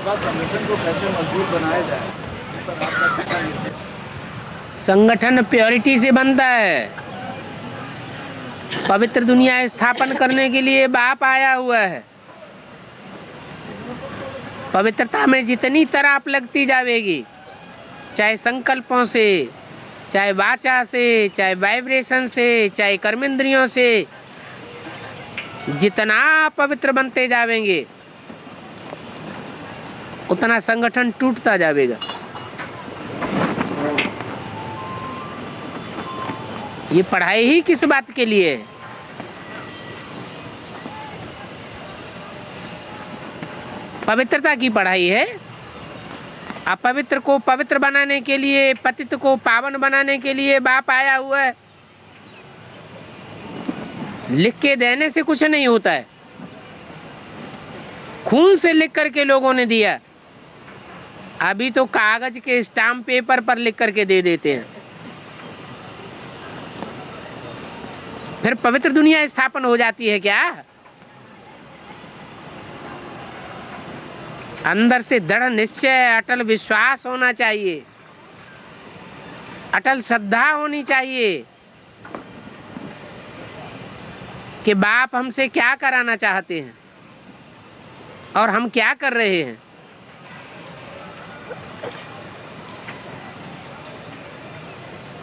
बाद संगठन को कैसे मजबूत बनाया जाए, इस पर आपका क्या निर्देश? संगठन प्योरिटी से बनता है। पवित्र दुनिया स्थापन करने के लिए बाप आया हुआ है। पवित्रता में जितनी तराप लगती जाएगी, चाहे संकल्पों से, चाहे वाचा से, चाहे वाइब्रेशन से, चाहे कर्मेंद्रियों से, जितना पवित्र बनते जाएंगे उतना संगठन टूटता जाएगा। ये पढ़ाई ही किस बात के लिए है? पवित्रता की पढ़ाई है। अपवित्र को पवित्र बनाने के लिए, पतित को पावन बनाने के लिए बाप आया हुआ है। लिख के देने से कुछ नहीं होता है। खून से लिख करके लोगों ने दिया। अभी तो कागज के स्टाम्प पेपर पर लिख करके दे देते हैं। फिर पवित्र दुनिया स्थापन हो जाती है क्या? अंदर से दृढ़ निश्चय, अटल विश्वास होना चाहिए, अटल श्रद्धा होनी चाहिए कि बाप हमसे क्या कराना चाहते हैं और हम क्या कर रहे हैं।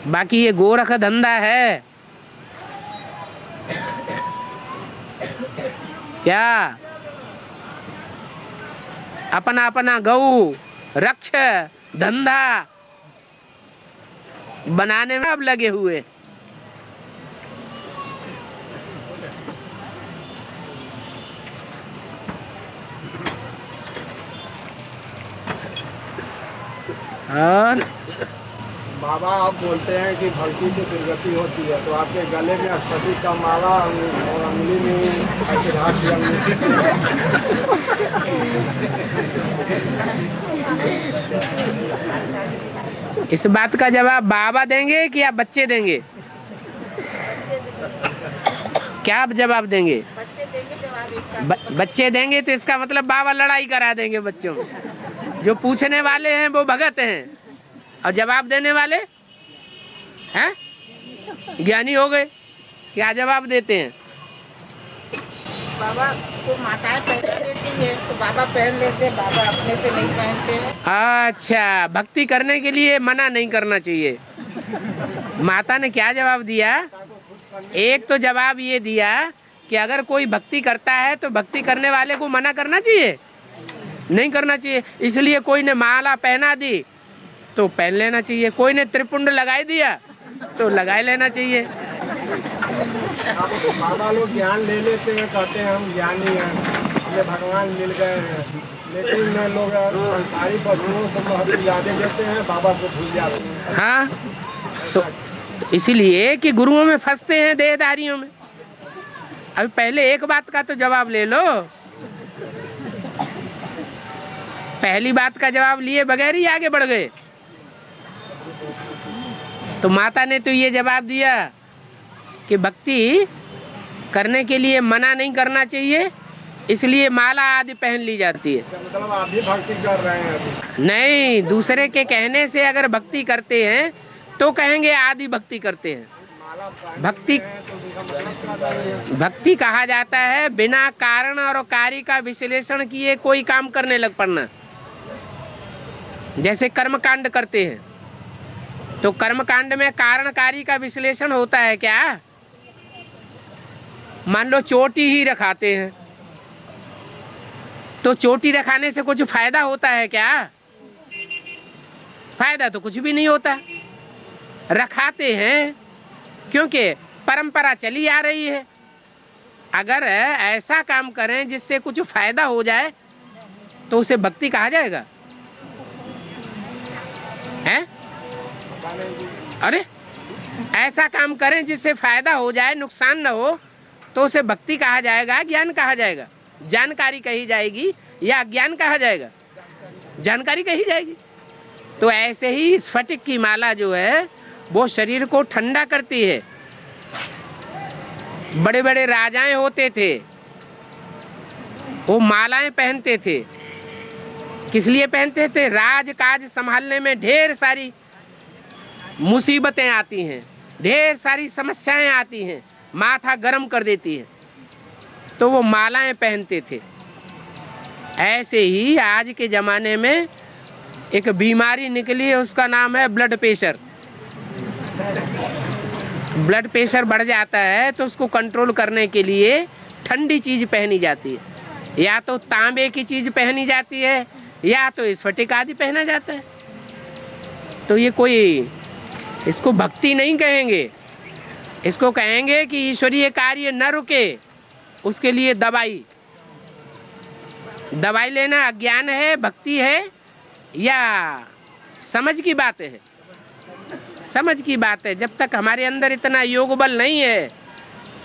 बाकी ये गोरख धंधा है क्या? अपना अपना गऊ रक्ष धंधा बनाने में अब लगे हुए। और बाबा आप बोलते हैं कि भक्ति से दुर्गति होती है, तो आपके गले में अष्टपदी का माला और अंगुली में आशीर्वाद की अंगूठी। इस बात का जवाब बाबा देंगे कि आप बच्चे देंगे? क्या आप जवाब देंगे? बच्चे देंगे तो इसका मतलब बाबा लड़ाई करा देंगे बच्चों में। जो पूछने वाले हैं वो भगत हैं और जवाब देने वाले हैं ज्ञानी हो गए। क्या जवाब देते हैं? बाबा को माताएं पहन देती है तो बाबा पहन लेते हैं, बाबा अपने से नहीं पहनते हैं। अच्छा, भक्ति करने के लिए मना नहीं करना चाहिए। माता ने क्या जवाब दिया? एक तो जवाब ये दिया कि अगर कोई भक्ति करता है तो भक्ति करने वाले को मना करना चाहिए, नहीं करना चाहिए। इसलिए कोई ने माला पहना दी तो पहन लेना चाहिए, कोई ने त्रिपुंड लगाई दिया तो लगाए लेना चाहिए। बाबा लोग ज्ञान ले लेते हैं, कहते हैं हम ज्ञानी हैं, हमें भगवान मिल गए हैं, लेकिन लोग संसारी वस्तुओं से महत्व ज्यादा देते हैं, बाबा को भूल जाते हैं। हाँ, तो इसीलिए कि गुरुओं में फंसते हैं, देहधारियों में। अभी पहले एक बात का तो जवाब ले लो। पहली बात का जवाब लिए बगैर ही आगे बढ़ गए। तो माता ने तो ये जवाब दिया कि भक्ति करने के लिए मना नहीं करना चाहिए, इसलिए माला आदि पहन ली जाती है। मतलब आप भी भक्ति कर रहे हैं अभी? नहीं, दूसरे के कहने से अगर भक्ति करते हैं तो कहेंगे आदि भक्ति करते हैं। भक्ति कहा जाता है बिना कारण और कार्य का विश्लेषण किए कोई काम करने लग पड़ना। जैसे कर्म कांड करते हैं तो कर्म कांड में कारण कार्य का विश्लेषण होता है क्या? मान लो चोटी ही रखाते हैं तो चोटी रखाने से कुछ फायदा होता है क्या? फायदा तो कुछ भी नहीं होता। रखाते हैं क्योंकि परंपरा चली आ रही है। अगर ऐसा काम करें जिससे कुछ फायदा हो जाए तो उसे भक्ति कहा जाएगा? हैं? अरे ऐसा काम करें जिससे फायदा हो जाए, नुकसान न हो, तो उसे भक्ति कहा जाएगा, ज्ञान कहा जाएगा? जानकारी कही जाएगी या ज्ञान कहा जाएगा? जानकारी कही जाएगी। तो ऐसे ही स्फटिक की माला जो है वो शरीर को ठंडा करती है। बड़े बड़े राजाएं होते थे, वो मालाएं पहनते थे किस लिए पहनते थे? राज काज संभालने में ढेर सारी मुसीबतें आती हैं, ढेर सारी समस्याएं आती हैं, माथा गर्म कर देती है, तो वो मालाएं पहनते थे। ऐसे ही आज के ज़माने में एक बीमारी निकली है, उसका नाम है ब्लड प्रेशर। ब्लड प्रेशर बढ़ जाता है तो उसको कंट्रोल करने के लिए ठंडी चीज़ पहनी जाती है, या तो तांबे की चीज़ पहनी जाती है या तो स्फटिक आदि पहना जाता है। तो ये कोई, इसको भक्ति नहीं कहेंगे, इसको कहेंगे कि ईश्वरीय कार्य न रुके उसके लिए दवाई लेना अज्ञान है, भक्ति है या समझ की बात है? समझ की बात है। जब तक हमारे अंदर इतना योग बल नहीं है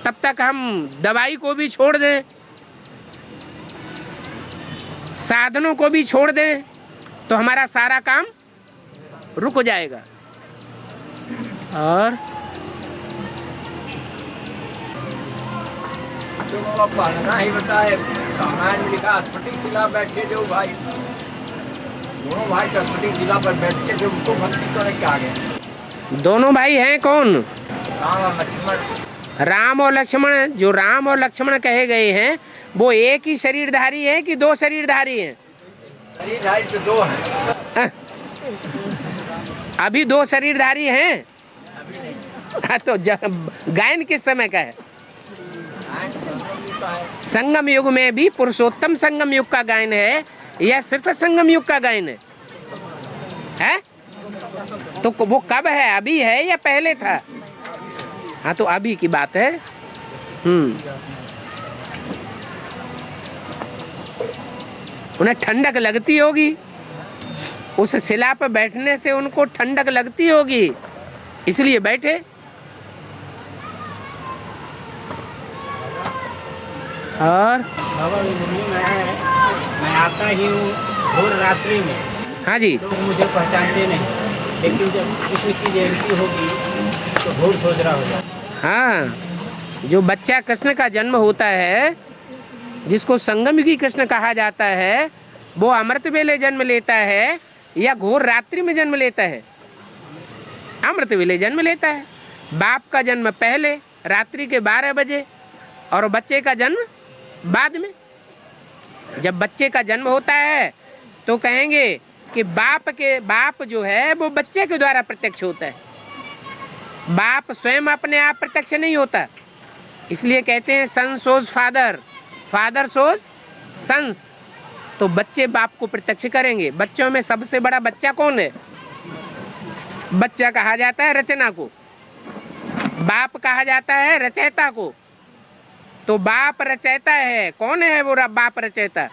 तब तक हम दवाई को भी छोड़ दें, साधनों को भी छोड़ दें, तो हमारा सारा काम रुक जाएगा। और तो बाबा पढ़ना ही बताए, रामायण में लिखा स्फटिक शिला बैठे जो भाई, दोनों भाई स्फटिक शिला पर बैठ के जो उनको भक्ति करने के आगे। दोनों भाई हैं कौन? राम और लक्ष्मण। राम और लक्ष्मण, जो राम और लक्ष्मण कहे गए हैं वो एक ही शरीरधारी है कि दो शरीरधारी हैं? शरीरधारी तो दो हैं। अभी दो शरीरधारी हैं। तो गायन किस समय का है? संगम युग में भी पुरुषोत्तम संगम युग का गायन है या सिर्फ संगम युग का गायन है? तो वो कब है, अभी है या पहले था? हाँ, तो अभी की बात है। उन्हें ठंडक लगती होगी, उस शिला पर बैठने से उनको ठंडक लगती होगी, इसलिए बैठे। और बाबा मैं आता ही हूँ भोर रात्रि में। हाँ जी, लोग मुझे पहचानते नहीं, लेकिन जब कृष्ण की जयंती होगी तो भोर सोचरा हो जाए। हाँ, जो बच्चा कृष्ण का जन्म होता है, जिसको संगमयुगी कृष्ण कहा जाता है, वो अमृत वेले जन्म लेता है या घोर रात्रि में जन्म लेता है? अमृत वेले जन्म लेता है। बाप का जन्म पहले रात्रि के 12 बजे और बच्चे का जन्म बाद में। जब बच्चे का जन्म होता है तो कहेंगे कि बाप जो है वो बच्चे के द्वारा प्रत्यक्ष होता है, बाप स्वयं अपने आप प्रत्यक्ष नहीं होता। इसलिए कहते हैं सन सोज फादर, फादर सोज सन्स। तो बच्चे बाप को प्रत्यक्ष करेंगे। बच्चों में सबसे बड़ा बच्चा कौन है? बच्चा कहा जाता है रचना को, बाप कहा जाता है रचयिता को। तो बाप रचयिता है। कौन है वो बाप रचयिता?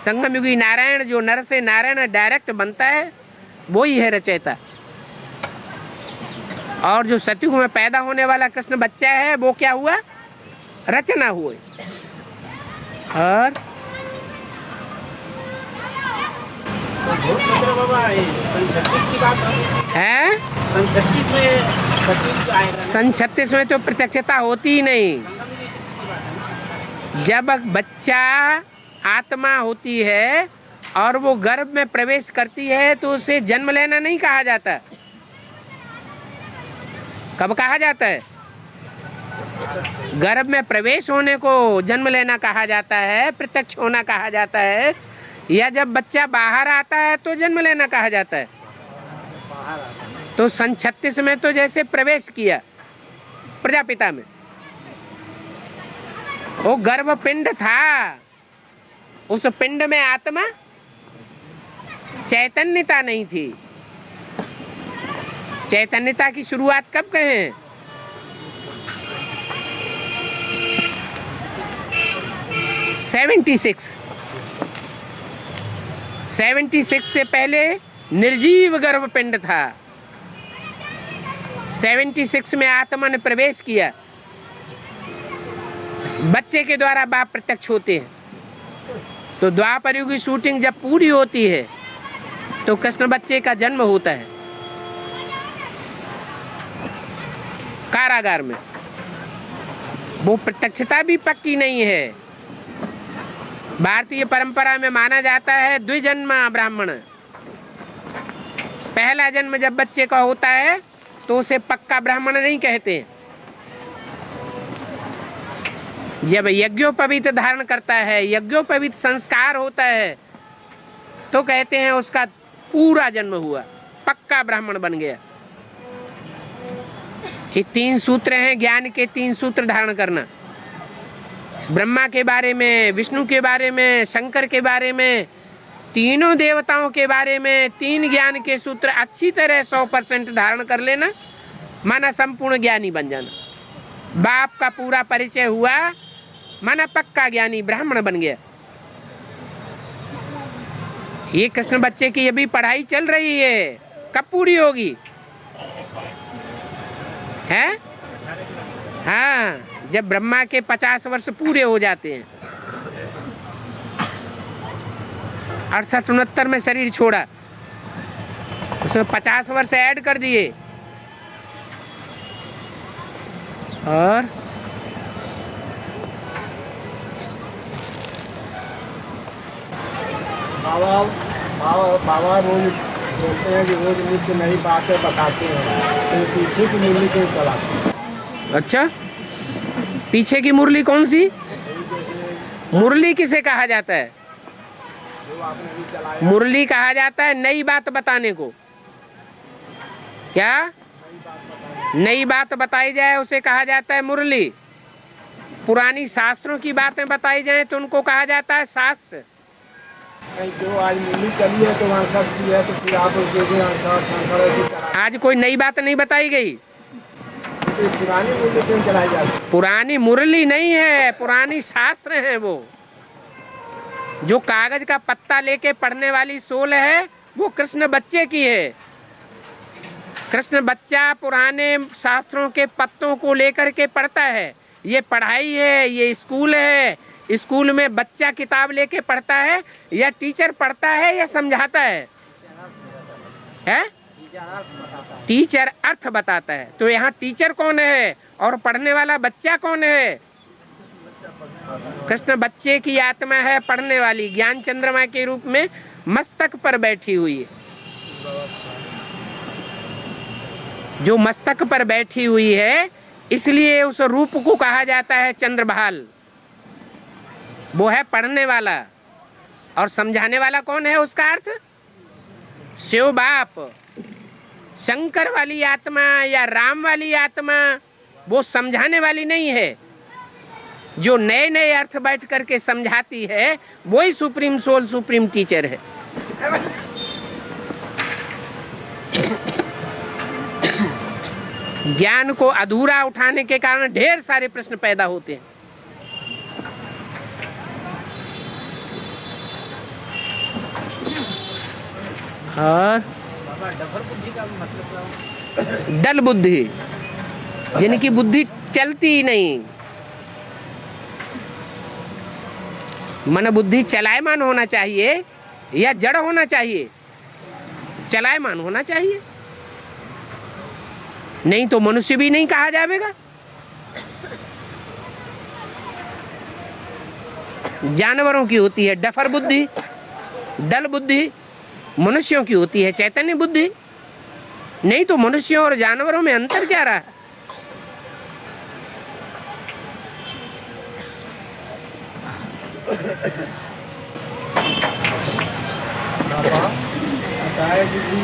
संगमयुगी नारायण, जो नर से नारायण डायरेक्ट बनता है, वो ही है रचयिता। और जो सतयुग में पैदा होने वाला कृष्ण बच्चा है, वो क्या हुआ? रचना हुए। और है सन 36 में तो प्रत्यक्षता होती ही नहीं। जब बच्चा आत्मा होती है और वो गर्भ में प्रवेश करती है तो उसे जन्म लेना नहीं कहा जाता। कब कहा जाता है? गर्भ में प्रवेश होने को जन्म लेना कहा जाता है, प्रत्यक्ष होना कहा जाता है। या जब बच्चा बाहर आता है तो जन्म लेना कहा जाता है। तो सन 36 में तो जैसे प्रवेश किया प्रजापिता में, वो गर्भ पिंड था, उस पिंड में आत्मा चैतन्यता नहीं थी। चैतन्यता की शुरुआत कब कहें? सेवेंटी सिक्स से पहले निर्जीव गर्भ पिंड था। 76 में आत्मा ने प्रवेश किया। बच्चे के द्वारा बाप प्रत्यक्ष होते हैं। तो द्वापर युग की शूटिंग जब पूरी होती है तो कृष्ण बच्चे का जन्म होता है कारागार में। वो प्रत्यक्षता भी पक्की नहीं है। भारतीय परंपरा में माना जाता है द्विजन्म ब्राह्मण। पहला जन्म जब बच्चे का होता है तो उसे पक्का ब्राह्मण नहीं कहते। जब यज्ञोपवीत धारण करता है, यज्ञोपवीत संस्कार होता है, तो कहते हैं उसका पूरा जन्म हुआ, पक्का ब्राह्मण बन गया। ये 3 सूत्र हैं ज्ञान के, 3 सूत्र धारण करना। ब्रह्मा के बारे में, विष्णु के बारे में, शंकर के बारे में, तीनों देवताओं के बारे में 3 ज्ञान के सूत्र अच्छी तरह 100% धारण कर लेना, माना संपूर्ण ज्ञानी बन जाना। बाप का पूरा परिचय हुआ, माना पक्का ज्ञानी ब्राह्मण बन गया। ये कृष्ण बच्चे की अभी पढ़ाई चल रही है, कब पूरी होगी? है? हाँ, जब ब्रह्मा के 50 वर्ष पूरे हो जाते हैं। 68-69 में शरीर छोड़ा, उसमें 50 वर्ष ऐड कर दिए। और बाबा रोज बोलते हैं कि रोज मुझसे नई बातें बताते हैं, तो पीछे की मुरली क्यों चलाते हैं? अच्छा, पीछे की मुरली कौन सी? मुरली किसे कहा जाता है? मुरली कहा जाता है नई बात बताने को। क्या नई बात बताई जाए उसे कहा जाता है मुरली। पुरानी शास्त्रों की बातें बताई जाए तो उनको कहा जाता है शास्त्र। जो आज मुरली चली है तो वहाँ सब की है, तो फिर आप आज कोई नई बात नहीं बताई गई। तो पुरानी मुरली क्यों चलाई जाती है? पुरानी मुरली नहीं है, पुरानी शास्त्र है। वो जो कागज का पत्ता लेके पढ़ने वाली सोल है वो कृष्ण बच्चे की है। कृष्ण बच्चा पुराने शास्त्रों के पत्तों को लेकर के पढ़ता है। ये पढ़ाई है, ये स्कूल है। स्कूल में बच्चा किताब लेके पढ़ता है या टीचर पढ़ता है या समझाता है? टीचर अर्थ बताता है। तो यहाँ टीचर कौन है और पढ़ने वाला बच्चा कौन है? कृष्ण बच्चे की आत्मा है पढ़ने वाली, ज्ञान चंद्रमा के रूप में मस्तक पर बैठी हुई है। जो मस्तक पर बैठी हुई है इसलिए उस रूप को कहा जाता है चंद्रभाल। वो है पढ़ने वाला। और समझाने वाला कौन है? उसका अर्थ शिव बाप। शंकर वाली आत्मा या राम वाली आत्मा वो समझाने वाली नहीं है। जो नए नए अर्थ बैठ करके समझाती है वही सुप्रीम सोल, सुप्रीम टीचर है। ज्ञान को अधूरा उठाने के कारण ढेर सारे प्रश्न पैदा होते हैं। और डल बुद्धि, जिनकी बुद्धि चलती ही नहीं। मन बुद्धि चलायमान होना चाहिए या जड़ होना चाहिए? चलायमान होना चाहिए, नहीं तो मनुष्य भी नहीं कहा जाएगा। जानवरों की होती है डफर बुद्धि, डल बुद्धि। मनुष्यों की होती है चैतन्य बुद्धि। नहीं तो मनुष्यों और जानवरों में अंतर क्या रहा?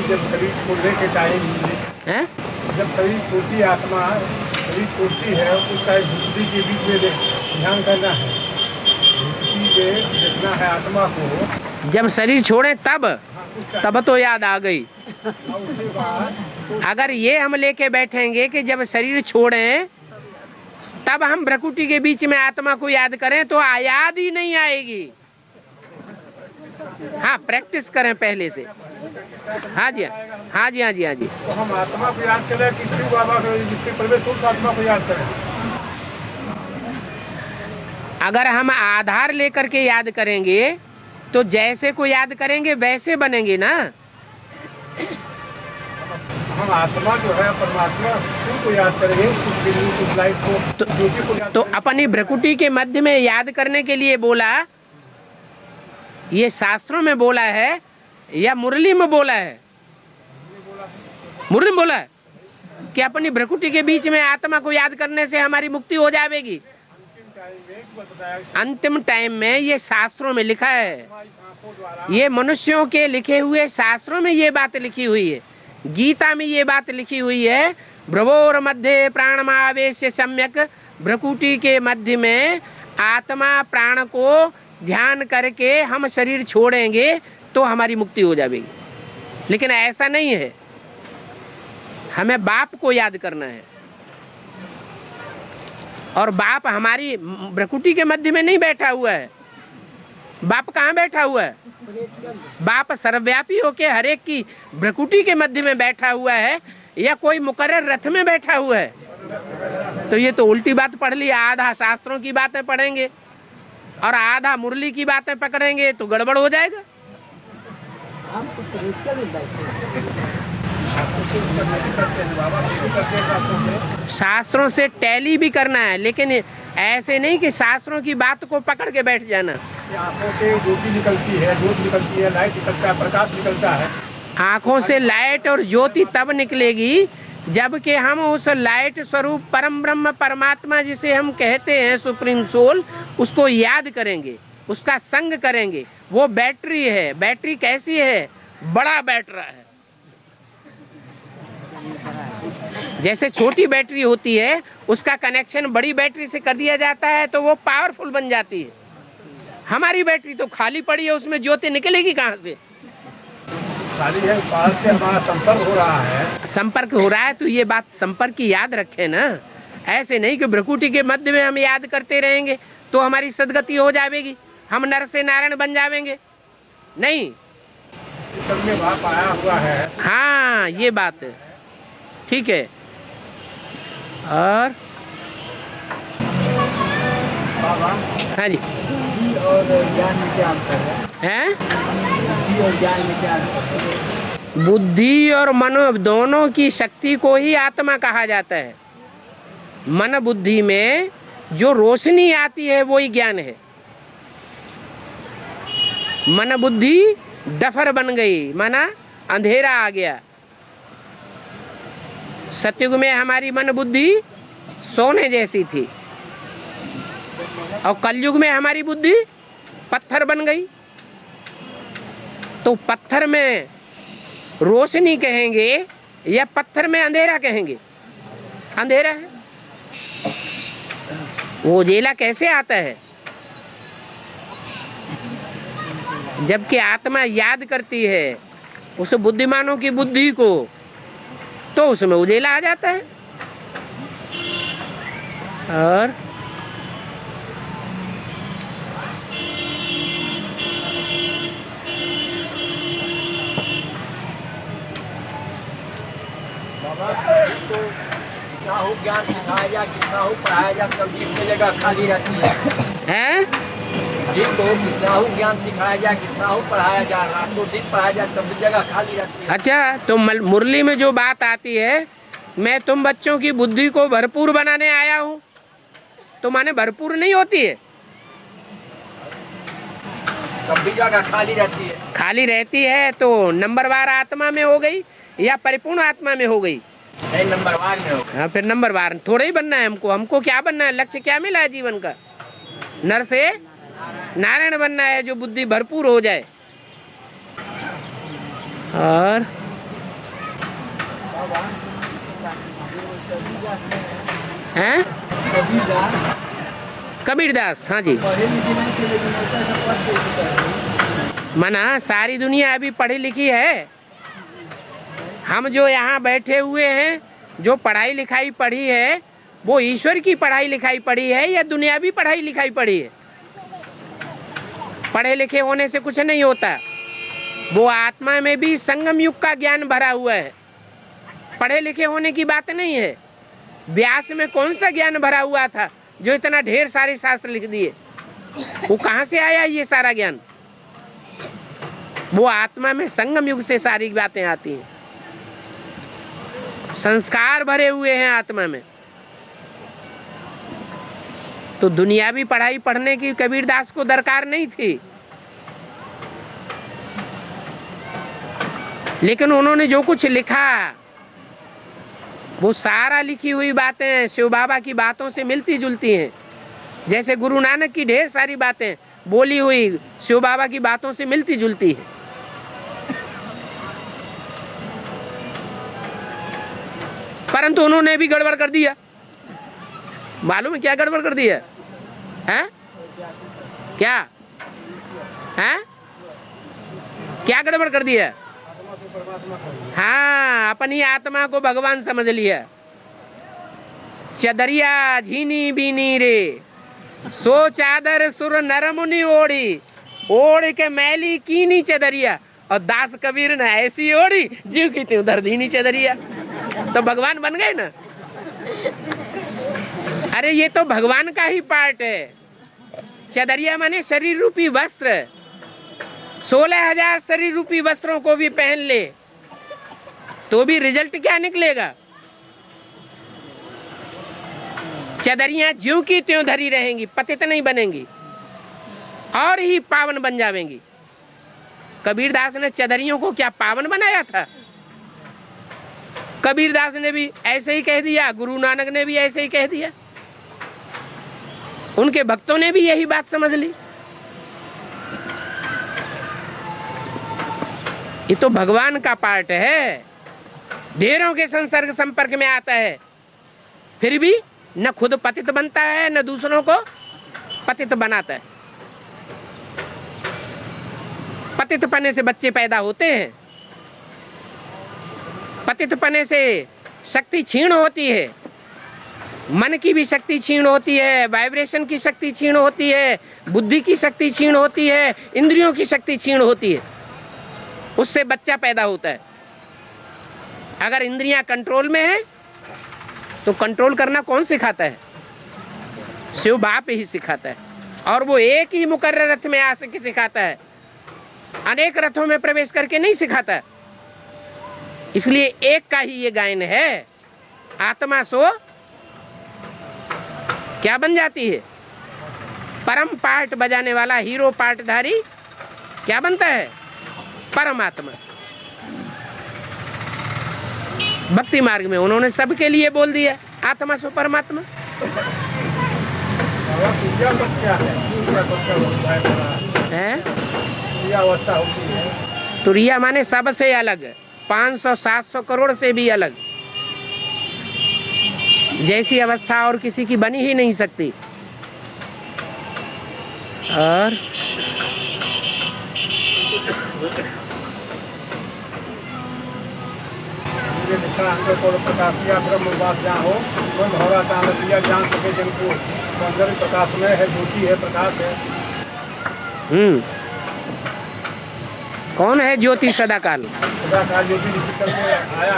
जब शरीर छोड़ने के टाइम है, जब शरीर छोड़ती आत्मा शरीर छोड़ती है उस टाइम बुद्धि के बीच में ध्यान करना है, देखना है आत्मा को। जब शरीर छोड़े तब तो याद आ गई। उसके बाद अगर ये हम लेके बैठेंगे कि जब शरीर छोड़ें तब हम भ्रकुटी के बीच में आत्मा को याद करें तो याद ही नहीं आएगी। हाँ, प्रैक्टिस करें पहले से। हाँ जी, हाँ जी, हाँ जी, हाँ जी। तो हम आत्मा को याद करें कि शिव बाबा को, जिसके परमेश्वर उस आत्मा को याद करें। अगर हम आधार लेकर के याद करेंगे तो जैसे को याद करेंगे वैसे बनेंगे ना। हम आत्मा जो है परमात्मा को याद करेंगे, उस लाइफ को, तो अपनी भ्रकुटी के मध्य में याद करने के लिए बोला ये शास्त्रों में बोला है या मुरली में बोला है? मुरली में बोला है कि अपनी भ्रकुटी के बीच में आत्मा को याद करने से हमारी मुक्ति हो जाएगी। अंतिम टाइम में ये शास्त्रों में लिखा है, ये मनुष्यों के लिखे हुए शास्त्रों में ये बात लिखी हुई है। गीता में ये बात लिखी हुई है, भ्रवोर मध्य प्राणमावेश सम्यक, भ्रकुटी के मध्य में आत्मा प्राण को ध्यान करके हम शरीर छोड़ेंगे तो हमारी मुक्ति हो जाएगी। लेकिन ऐसा नहीं है, हमें बाप को याद करना है। और बाप हमारी भ्रकुटी के मध्य में नहीं बैठा हुआ है। बाप कहाँ बैठा हुआ है? बाप सर्वव्यापी होके हर एक की भ्रकुटी के मध्य में बैठा हुआ है, या कोई मुकर्रर रथ में बैठा हुआ है? तो ये तो उल्टी बात पढ़ ली। आधा शास्त्रों की बातें पढ़ेंगे और आधा मुरली की बातें पकड़ेंगे तो गड़बड़ हो जाएगा। शास्त्रों से टैली भी करना है, लेकिन ऐसे नहीं कि शास्त्रों की बात को पकड़ के बैठ जाना। आंखों से ज्योति निकलती है, जोत निकलती है, लाइट निकलता है, प्रकाश निकलता है। आंखों से लाइट और ज्योति तब निकलेगी जबकि हम उस लाइट स्वरूप परम ब्रह्म परमात्मा जिसे हम कहते हैं सुप्रीम सोल, उसको याद करेंगे, उसका संग करेंगे। वो बैटरी है। बैटरी कैसी है? बड़ा बैटरा है। जैसे छोटी बैटरी होती है, उसका कनेक्शन बड़ी बैटरी से कर दिया जाता है तो वो पावरफुल बन जाती है। हमारी बैटरी तो खाली पड़ी है, उसमें ज्योति निकलेगी कहाँ से? खाली है, पास से हमारा संपर्क हो रहा है। संपर्क हो रहा है तो ये बात संपर्क की याद रखें ना। ऐसे नहीं कि भ्रकुटी के मध्य में हम याद करते रहेंगे तो हमारी सदगति हो जाएगी, हम नर से नारायण बन जाएंगे। नहीं, सब में बाप आया हुआ है। हाँ, ये बात है, ठीक है। और बाबा, हाँ जी, और ज्ञान में क्या अंतर है? हैं? बुद्धि और ज्ञान में क्या अंतर है? बुद्धि और मन दोनों की शक्ति को ही आत्मा कहा जाता है। मन बुद्धि में जो रोशनी आती है वो ही ज्ञान है। मन बुद्धि डफर बन गई, माना अंधेरा आ गया। सतयुग में हमारी मन बुद्धि सोने जैसी थी और कलयुग में हमारी बुद्धि पत्थर बन गई। तो पत्थर में रोशनी कहेंगे या पत्थर में अंधेरा कहेंगे? अंधेरा है। वो उजेला कैसे आता है? जबकि आत्मा याद करती है उस बुद्धिमानों की बुद्धि को, तो उसमें उजेला आ जाता है। और बाबा, तो कितना हो ज्ञान सिखाया जाए, कितना हो पढ़ाया जाए, सब जिसमें जगह खाली रहती है। जिनको कितना हो ज्ञान सिखाया जाए, कितना हो पढ़ाया जाए, रातों दिन पढ़ाया जाए, सब जगह खाली रहती है। अच्छा, तो मुरली में जो बात आती है, मैं तुम बच्चों की बुद्धि को भरपूर बनाने आया हूँ, तो माने भरपूर नहीं होती है, सब भी जगह खाली रहती है। खाली रहती है। तो नंबरवार आत्मा में हो गई या परिपूर्ण आत्मा में हो गई? नहीं, नंबरवार में हो। हाँ, फिर नंबरवार थोड़ा ही बनना है हमको। हमको क्या बनना है? लक्ष्य क्या मिला है जीवन का? नर से नारायण बनना है, जो बुद्धि भरपूर हो जाए। और हैं? कबीरदास, हाँ जी। मना सारी दुनिया अभी पढ़ी लिखी है। हम जो यहाँ बैठे हुए हैं, जो पढ़ाई लिखाई पढ़ी है, वो ईश्वर की पढ़ाई लिखाई पढ़ी है या दुनियावी पढ़ाई लिखाई पढ़ी है? पढ़े लिखे होने से कुछ नहीं होता। वो आत्मा में भी संगम युग का ज्ञान भरा हुआ है। पढ़े लिखे होने की बात नहीं है। व्यास में कौन सा ज्ञान भरा हुआ था जो इतना ढेर सारे शास्त्र लिख दिए? वो कहाँ से आया ये सारा ज्ञान? वो आत्मा में संगम युग से सारी बातें आती हैं। संस्कार भरे हुए हैं आत्मा में। तो दुनियावी पढ़ाई पढ़ने की कबीरदास को दरकार नहीं थी। लेकिन उन्होंने जो कुछ लिखा वो सारा लिखी हुई बातें शिव बाबा की बातों से मिलती जुलती हैं। जैसे गुरु नानक की ढेर सारी बातें बोली हुई शिव बाबा की बातों से मिलती जुलती है। परंतु उन्होंने भी गड़बड़ कर दिया। मालूम है क्या गड़बड़ कर दिया है? क्या है? क्या गड़बड़ कर दिया? हाँ, अपनी आत्मा को भगवान समझ लिया। चदरिया झीनी बीनी रे सो चादर सुर नरमुनि ओढ़ी, ओढ़ के मैली कीनी चदरिया, और दास कबीर ने ऐसी ओढ़ी जीव की त्यों धर दीनी चदरिया। तो भगवान बन गए ना। अरे ये तो भगवान का ही पार्ट है। चदरिया माने शरीर रूपी वस्त्र। 16,000 शरीर रूपी वस्त्रों को भी पहन ले तो भी रिजल्ट क्या निकलेगा? चदरियां ज्यों की त्यों धरी रहेंगी, पतित नहीं बनेंगी और ही पावन बन जावेंगी। कबीरदास ने चदरियों को क्या पावन बनाया था? कबीरदास ने भी ऐसे ही कह दिया, गुरु नानक ने भी ऐसे ही कह दिया, उनके भक्तों ने भी यही बात समझ ली। ये तो भगवान का पार्ट है, ढेरों के संसर्ग संपर्क में आता है, फिर भी न खुद पतित बनता है न दूसरों को पतित बनाता है। पतित पने से बच्चे पैदा होते हैं, पतित पने से शक्ति क्षीण होती है, मन की भी शक्ति क्षीण होती है, वाइब्रेशन की शक्ति क्षीण होती है, बुद्धि की शक्ति क्षीण होती है, इंद्रियों की शक्ति क्षीण होती है, उससे बच्चा पैदा होता है। अगर इंद्रियां कंट्रोल में है तो कंट्रोल करना कौन सिखाता है? शिव बाप ही सिखाता है। और वो एक ही मुकर्रर रथ में आ सके सिखाता है, अनेक रथों में प्रवेश करके नहीं सिखाता। इसलिए एक का ही ये गायन है। आत्मा सो क्या बन जाती है? परम पार्ट बजाने वाला हीरो पार्टधारी क्या बनता है? परमात्मा। भक्ति मार्ग में उन्होंने सबके लिए बोल दिया आत्मा सो परमात्मा। है तुरिया माने सबसे अलग, 500-700 करोड़ से भी अलग, जैसी अवस्था और किसी की बनी ही नहीं सकती। और प्रकाशिया ब्रह्मवास जहाँ हो कोई भौरा चांदिया जान सके जिनको सौंदर्य प्रकाश में है, ज्योति है, प्रकाश है। कौन है ज्योति? सदाकाल। सदाकाल ज्योति जिस करके आया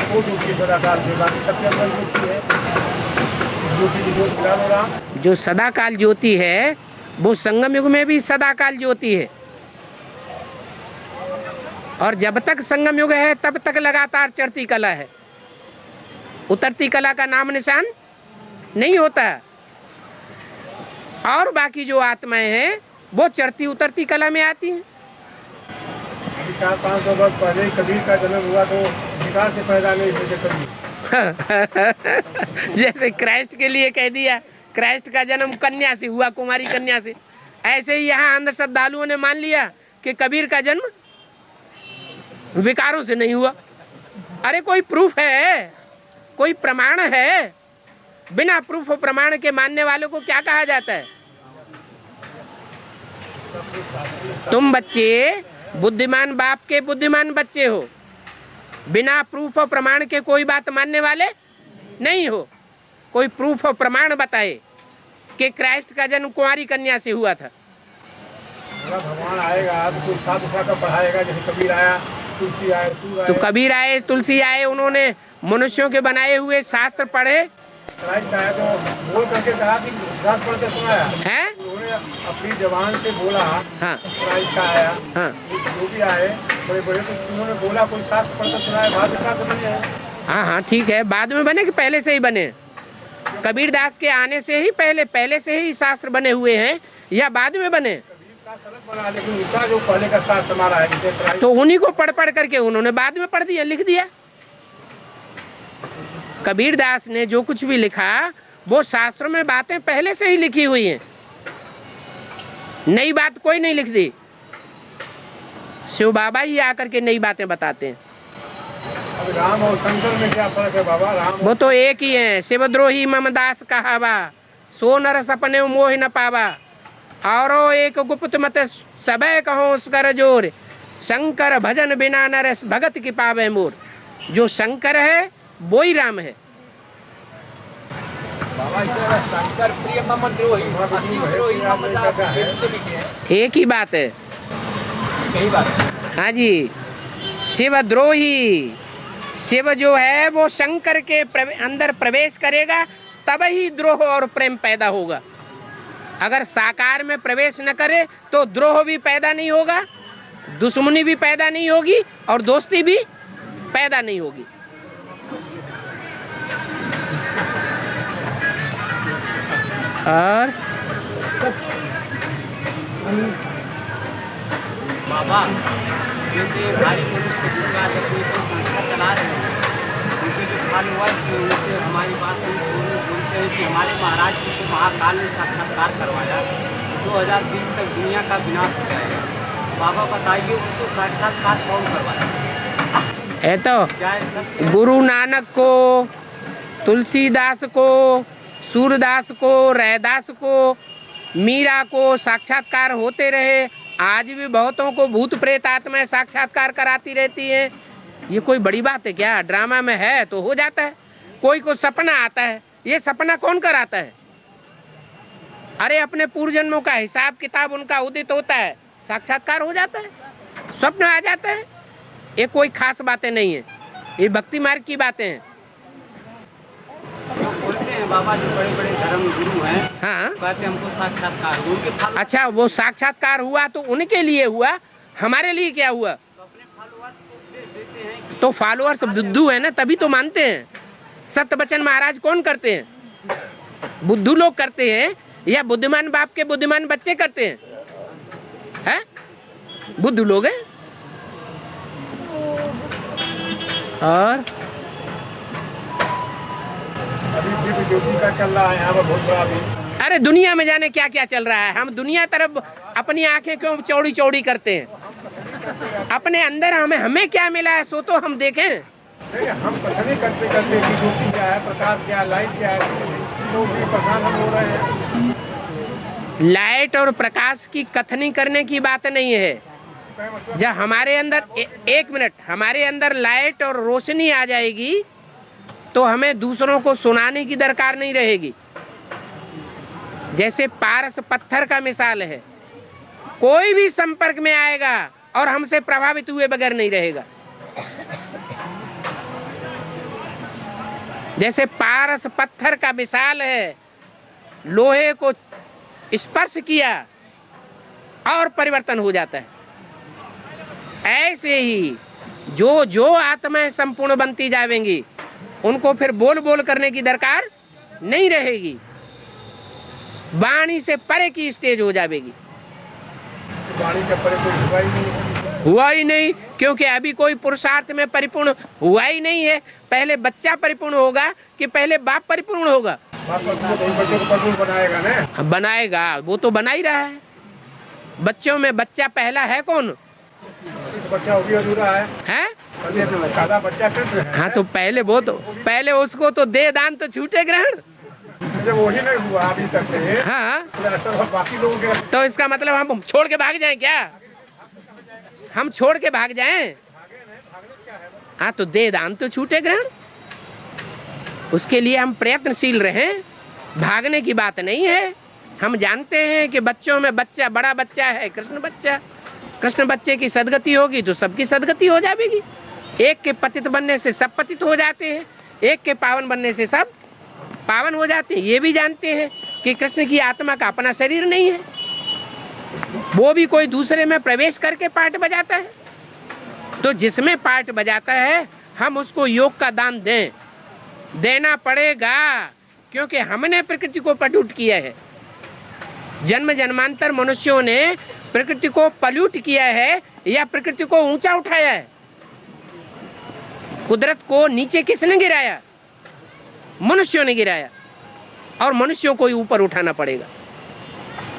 वो ज्योति सदाकाल के बाद सबके अंदर ज्योति है। ज्योति की ज्योति ज्ञान हो रहा। जो सदाकाल ज्योति है वो संगम युग में भी सदाकाल ज्योति है, और जब तक संगम युग है तब तक लगातार चढ़ती कला है। उतरती कला का नाम निशान नहीं होता। और बाकी जो आत्माएं हैं वो चढ़ती उतरती कला में आती हैं। 400-500 वर्ष पहले कबीर का जन्म हुआ तो विकार से पैदा नहीं हुए कबीर। जैसे क्राइस्ट के लिए कह दिया क्राइस्ट का जन्म कन्या से हुआ, कुमारी कन्या से, ऐसे ही यहाँ अंदर श्रद्धालुओं ने मान लिया कि कबीर का जन्म विकारों से नहीं हुआ। अरे कोई प्रूफ है, कोई प्रमाण है? बिना प्रूफ और प्रमाण के मानने वालों को क्या कहा जाता है? तुम बच्चे बुद्धिमान बाप के बुद्धिमान बच्चे हो, बिना प्रूफ और प्रमाण के कोई बात मानने वाले नहीं हो। कोई प्रूफ और प्रमाण बताए कि क्राइस्ट का जन्म कुंवारी कन्या से हुआ था। भगवान आएगा तो कोई साथ उठा कर पढ़ाएगा, जैसे कबीर आया, तुलसी आए, तो कबीर आए, तुलसी आए, उन्होंने मनुष्यों के बनाए हुए शास्त्र पढ़े। क्राइस्ट आया तो बोल करके कहा कि शास्त्र पढ़ के सुनाया है, उन्होंने अपनी जबान से बोला। हाँ क्राइस्ट का आया, हाँ जो भी आए बड़े बड़े तो उन्होंने बोला, कोई शास्त्र पढ़ कर सुनाया, बाद में शास्त्र बने। हाँ हाँ ठीक है, बाद में बने कि पहले से ही बने? कबीरदास के आने से ही पहले से ही शास्त्र बने हुए हैं या बाद में बने? कबीर का बना, लेकिन उसका जो पहले का शास्त्र हमारा है, जैसे तो उन्हीं को पढ़ पढ़ करके उन्होंने बाद में पढ़ दिया, लिख दिया। कबीरदास ने जो कुछ भी लिखा वो शास्त्रों में बातें पहले से ही लिखी हुई हैं, नई बात कोई नहीं लिख दी। शिव बाबा ही आकर के नई बातें बताते हैं। अब राम और शंकर में क्या फर्क है बाबा? राम वो तो एक ही है। शिवद्रोही ममदास कहावा, सो नर सपने मोह न पावा, औरो एक गुप्त मत सबे कहो उसकर जोर, शंकर भजन बिना नर भगत की पावे मोर। जो शंकर है वो ही राम है। बाबा शंकर प्रिय मम द्रोही, द्रोही ममदास तो लिखे हैं। एक ही बात है। यही बात है। हाँ जी, शिवद्रोही, शिव जो है वो शंकर के अंदर प्रवेश करेगा तब ही द्रोह और प्रेम पैदा होगा। अगर साकार में प्रवेश न करे तो द्रोह भी पैदा नहीं होगा, दुश्मनी भी पैदा नहीं होगी और दोस्ती भी पैदा नहीं होगी। और बाबा जैसे भारी पुलिस से दुनिया जब कोई संस्था चला रहे हैं, उनके जो फॉलोअर्स हैं उनसे हमारी बात बोलते हैं कि हमारे महाराज जी को महाकाल ने साक्षात्कार करवाया, 2020 तक दुनिया का विनाश हो जाएगा। बाबा बताइए उनको साक्षात्कार कौन करवाया? है तो गुरु नानक को, तुलसीदास को, सूरदास को, रैदास को, मीरा को साक्षात्कार होते रहे। आज भी बहुतों को भूत प्रेत आत्माएं साक्षात्कार कराती रहती हैं। ये कोई बड़ी बात है क्या? ड्रामा में है तो हो जाता है। कोई को सपना आता है, ये सपना कौन कराता है? अरे अपने पूर्व जन्मों का हिसाब किताब उनका उदित होता है, साक्षात्कार हो जाता है, स्वप्न आ जाता है। ये कोई खास बातें नहीं है, ये भक्ति मार्ग की बातें हैं। बोलते हैं बाबा जो बड़े बड़े धर्म गुरु हैं, हाँ, कहते हैं हमको साक्षात्कार हुआ, उनके फल अच्छा वो साक्षात्कार हुआ तो उनके लिए हुआ, हमारे लिए क्या हुआ? अपने फॉलोअर्स को उपदेश देते हैं कि तो फॉलोअर्स बुद्धू है ना, तभी तो मानते हैं। सत्य वचन महाराज कौन करते हैं? बुद्धू लोग करते हैं या बुद्धिमान बाप के बुद्धिमान बच्चे करते हैं? हैं? बुद्धू लोग हैं। और अभी दिव्य ज्योति का चल रहा है यहाँ पर बहुत बड़ा भी। अरे दुनिया में जाने क्या क्या चल रहा है। हम दुनिया तरफ अपनी आंखें क्यों चौड़ी चौड़ी करते हैं? अपने अंदर हमें क्या मिला है सो तो हम देखें। नहीं, हम पसंद नहीं करते कि ज्योति क्या है, प्रकाश क्या है, लाइट क्या है, तो भी परेशान हम हो रहे हैं। लाइट और प्रकाश की कथनी करने की बात नहीं है। जब हमारे अंदर एक मिनट, हमारे अंदर लाइट और रोशनी आ जाएगी तो हमें दूसरों को सुनाने की दरकार नहीं रहेगी। जैसे पारस पत्थर का मिसाल है, कोई भी संपर्क में आएगा और हमसे प्रभावित हुए बगैर नहीं रहेगा। जैसे पारस पत्थर का मिसाल है, लोहे को स्पर्श किया और परिवर्तन हो जाता है। ऐसे ही जो जो आत्माएं संपूर्ण बनती जाएंगी उनको फिर बोल बोल करने की दरकार नहीं रहेगी, वाणी से परे की स्टेज हो जाएगी। वाणी के परे कोई हुआ ही नहीं, क्योंकि अभी कोई पुरुषार्थ में परिपूर्ण हुआ ही नहीं है। पहले बच्चा परिपूर्ण होगा कि पहले बाप परिपूर्ण होगा? बच्चे को परिपूर्ण बनाएगा ना, बनाएगा, वो तो बना ही रहा है। बच्चों में बच्चा पहला है कौन? बच्चा वो भी अधूरा है, हैं? सादा बच्चा कृष्ण है। हाँ तो पहले उसको तो दे दान तो छूटे ग्रहण। जब वही नहीं हुआ अभी तक में, हाँ तो बाकी लोगों के तो इसका मतलब हम छोड़ के भाग जाएं क्या? हम छोड़ के भाग जाएं? हाँ तो दे दान तो छूटे ग्रहण। उसके लिए हम प्रयत्नशील रहें, भागने की बात नहीं है। हम जानते हैं कि बच्चों में बच्चा बड़ा बच्चा है कृष्ण बच्चा। कृष्ण बच्चे की सदगति होगी तो सबकी सदगति हो जाएगी। एक के पतित बनने से सब पतित हो जाते हैं, एक के पावन बनने से सब पावन हो जाते हैं। ये भी जानते हैं कि कृष्ण की आत्मा का अपना शरीर नहीं है, वो भी कोई दूसरे में प्रवेश करके पार्ट बजाता है। तो जिसमें पार्ट बजाता है हम उसको योग का दान देना पड़ेगा, क्योंकि हमने प्रकृति को प्रटुट किया है। जन्म जन्मांतर मनुष्यों ने प्रकृति को पल्यूट किया है या प्रकृति को ऊंचा उठाया है? कुदरत को नीचे किसने गिराया? मनुष्यों ने गिराया, और मनुष्यों को ही ऊपर उठाना पड़ेगा।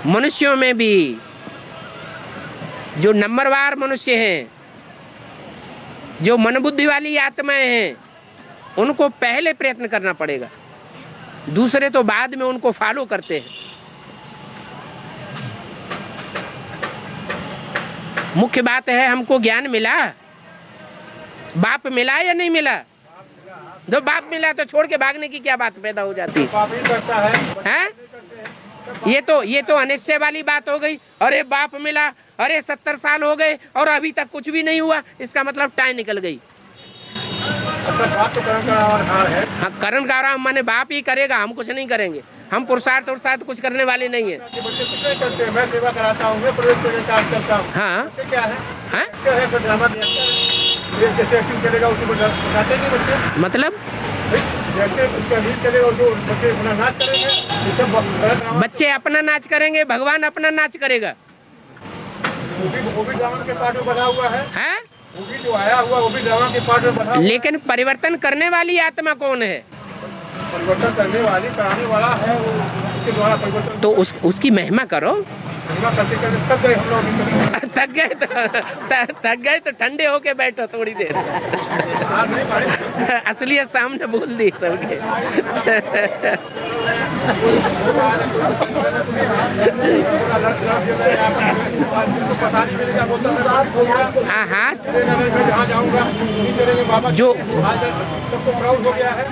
मनुष्यों में भी जो नंबरवार मनुष्य हैं, जो मनबुद्धि वाली आत्माएं हैं, उनको पहले प्रयत्न करना पड़ेगा, दूसरे तो बाद में उनको फॉलो करते हैं। मुख्य बात है हमको ज्ञान मिला, बाप मिला या नहीं मिला? जो बाप मिला तो छोड़ के भागने की क्या बात पैदा हो जाती है? ये तो अनिश्चय वाली बात हो गई। अरे बाप मिला, अरे 70 साल हो गए और अभी तक कुछ भी नहीं हुआ, इसका मतलब टाइम निकल गई। हाँ, करण का आराम माने बाप ही करेगा, हम कुछ नहीं करेंगे। हम पुरुषार्थ कुछ करने वाले नहीं है। मैं सेवा कराता हूँ, मैं प्रवेश करके कार्य करता हूँ। हाँ, क्या है? हाँ? क्या है? तो ड्रामा जैसे एक्टिंग चलेगा उसी को बताते नहीं बच्चे। मतलब जैसे उसका रील चलेगा, जो बच्चे अपना नाच करेंगे, ये सब बच्चे अपना नाच करेंगे, भगवान अपना नाच करेगा। वो भी ड्रामा के पार्ट में बना हुआ है। हैं? वो भी जो आया हुआ वो भी ड्रामा के पार्ट में बना हुआ है। लेकिन परिवर्तन करने वाली आत्मा कौन है? परिवर्तन करने वाली, कराने वाला है वो, उसके द्वारा परिवर्तन। तो उसकी महिमा करो। करते करते थक गए हम लोग। थक गए तो ठंडे होके बैठो थोड़ी देर। असलियत सामने बोल दी सबके। हाँ,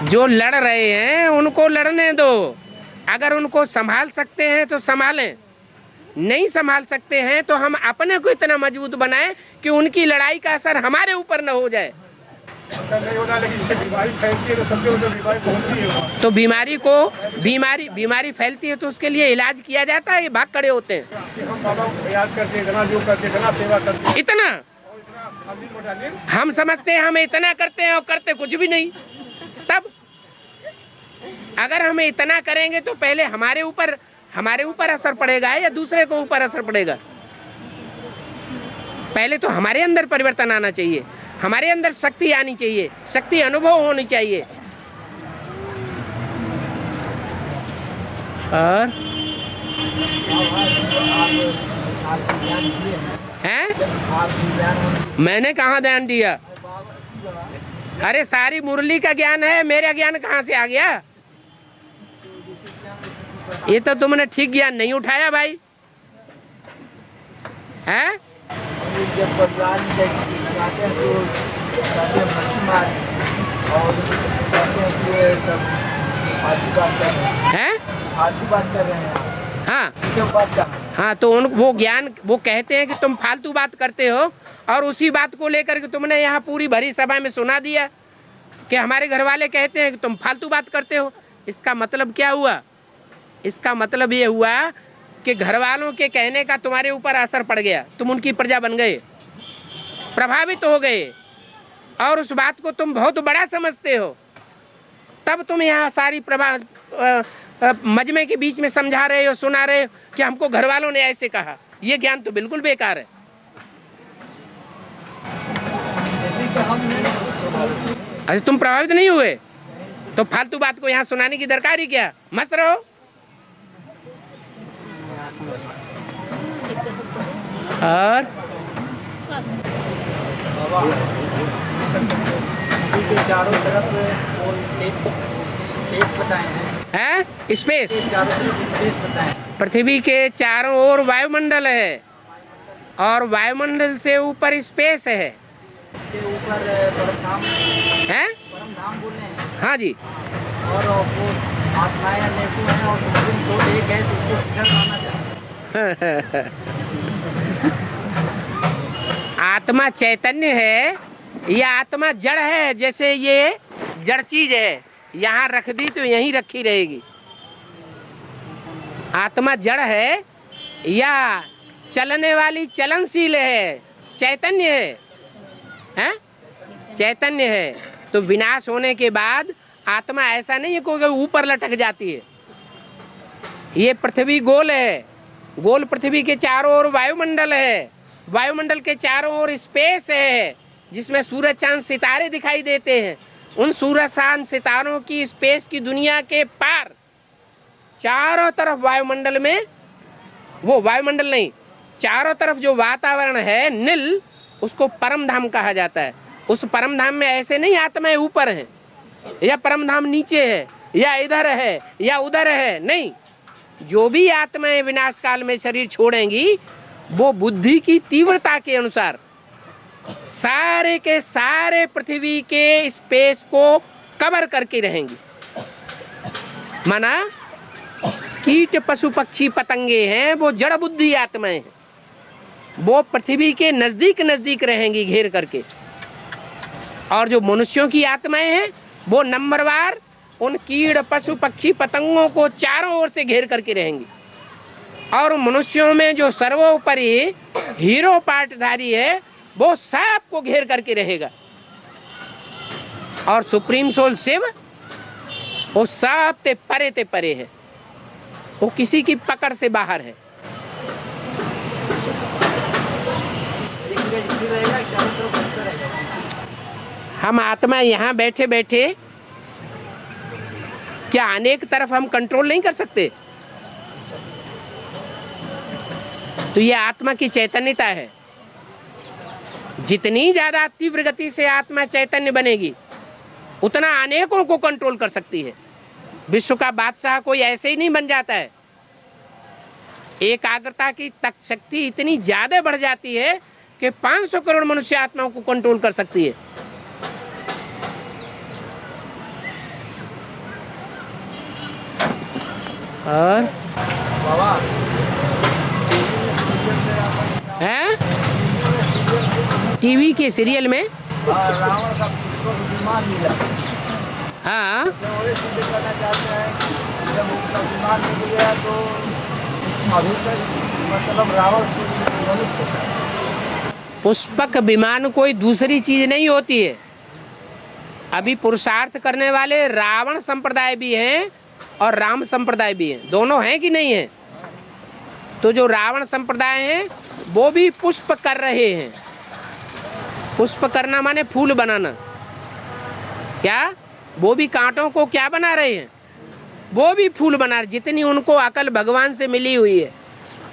जो लड़ रहे हैं उनको लड़ने दो। अगर उनको संभाल सकते हैं तो संभालें, नहीं संभाल सकते हैं तो हम अपने को इतना मजबूत बनाएं कि उनकी लड़ाई का असर हमारे ऊपर न हो जाए। तो बीमारी फैलती है तो उसके लिए इलाज किया जाता है, ये भाग खड़े होते हैं। इतना हम समझते हैं, हमें इतना करते हैं और करते कुछ भी नहीं। तब अगर हमें इतना करेंगे तो पहले हमारे ऊपर असर पड़ेगा या दूसरे को ऊपर असर पड़ेगा? पहले तो हमारे अंदर परिवर्तन आना चाहिए, हमारे अंदर शक्ति आनी चाहिए, शक्ति अनुभव होनी चाहिए। और हैं? मैंने कहाँ ध्यान दिया? अरे सारी मुरली का ज्ञान है, मेरा ज्ञान कहाँ से आ गया? ये तो तुमने ठीक ज्ञान नहीं उठाया भाई। हैं? जब परिवार में आते हैं तो सब फालतू बात कर रहे हैं। हाँ, सब बात का हाँ, तो वो ज्ञान वो कहते हैं कि तुम फालतू बात करते हो, और उसी बात को लेकर के तुमने यहाँ पूरी भरी सभा में सुना दिया कि हमारे घर वाले कहते हैं कि तुम फालतू बात करते हो। इसका मतलब क्या हुआ? इसका मतलब ये हुआ कि घर वालों के कहने का तुम्हारे ऊपर असर पड़ गया, तुम उनकी प्रजा बन गए, प्रभावित हो गए, और उस बात को तुम बहुत बड़ा समझते हो। तब तुम यहाँ सारी मजमे के बीच में समझा रहे हो, सुना रहे हो कि हमको घर वालों ने ऐसे कहा। ये ज्ञान तो बिल्कुल बेकार है। अरे तुम प्रभावित नहीं हुए तो फालतू बात को यहाँ सुनाने की दरकार ही क्या? मस्त रहो। और चारों तरफ स्पेस बताए हैं? स्पेस, स्पेस बताए। पृथ्वी के चारों ओर वायुमंडल है, और वायुमंडल से ऊपर स्पेस है। ऊपर परमधाम हैं? परमधाम बोले हैं। हाँ जी। और वो आत्माएं अनेकों हैं और तो एक है तो उसको किधर आना चाहिए? आत्मा चैतन्य है या आत्मा जड़ है? जैसे ये जड़ चीज है, यहाँ रख दी तो यहीं रखी रहेगी। आत्मा जड़ है या चलने वाली चलनशील है, चैतन्य है? चैतन्य है। तो विनाश होने के बाद आत्मा ऐसा नहीं है कि ऊपर लटक जाती है। ये पृथ्वी गोल है, गोल पृथ्वी के चारों ओर वायुमंडल है, वायुमंडल के चारों ओर स्पेस है जिसमें सूरज चांद सितारे दिखाई देते हैं। उन सूरज चांद सितारों की स्पेस की दुनिया के पार चारों तरफ वायुमंडल में, वो वायुमंडल नहीं, चारों तरफ जो वातावरण है नील, उसको परम धाम कहा जाता है। उस परम धाम में ऐसे नहीं आत्माएं ऊपर हैं या परम धाम नीचे है या इधर है या उधर है, नहीं। जो भी आत्माएं विनाश काल में शरीर छोड़ेंगी वो बुद्धि की तीव्रता के अनुसार सारे के सारे पृथ्वी के स्पेस को कवर करके रहेंगी। माना कीट पशु पक्षी पतंगे हैं, वो जड़ बुद्धि आत्माएं हैं, वो पृथ्वी के नजदीक नजदीक रहेंगी घेर करके। और जो मनुष्यों की आत्माएं हैं वो नंबरवार उन कीट पशु पक्षी पतंगों को चारों ओर से घेर करके रहेंगी। और मनुष्यों में जो सर्वोपरि हीरो पार्टधारी है वो सबको घेर करके रहेगा। और सुप्रीम सोल शिव वो सब ते परे है, वो किसी की पकड़ से बाहर है। हम आत्मा यहाँ बैठे बैठे क्या अनेक तरफ हम कंट्रोल नहीं कर सकते? तो ये आत्मा की चैतन्यता है। जितनी ज्यादा तीव्र गति से आत्मा चैतन्य बनेगी उतना अनेकों को कंट्रोल कर सकती है। विश्व का बादशाह कोई ऐसे ही नहीं बन जाता है। एकाग्रता की तक शक्ति इतनी ज्यादा बढ़ जाती है कि 500 करोड़ मनुष्य आत्माओं को कंट्रोल कर सकती है। और हैं टीवी के सीरियल में रावण का विमान मिला। हाँ वो ये सिद्ध करना चाहते हैं जब उसका विमान मिल गया तो अभी तक मतलब रावण पुष्पक विमान कोई दूसरी चीज नहीं होती है। अभी पुरुषार्थ करने वाले रावण संप्रदाय भी हैं और राम संप्रदाय भी हैं, दोनों हैं कि नहीं है? तो जो रावण संप्रदाय हैं वो भी पुष्प कर रहे हैं। पुष्प करना माने फूल बनाना। क्या वो भी कांटों को क्या बना रहे हैं? वो भी फूल बना रहे। जितनी उनको अकल भगवान से मिली हुई है,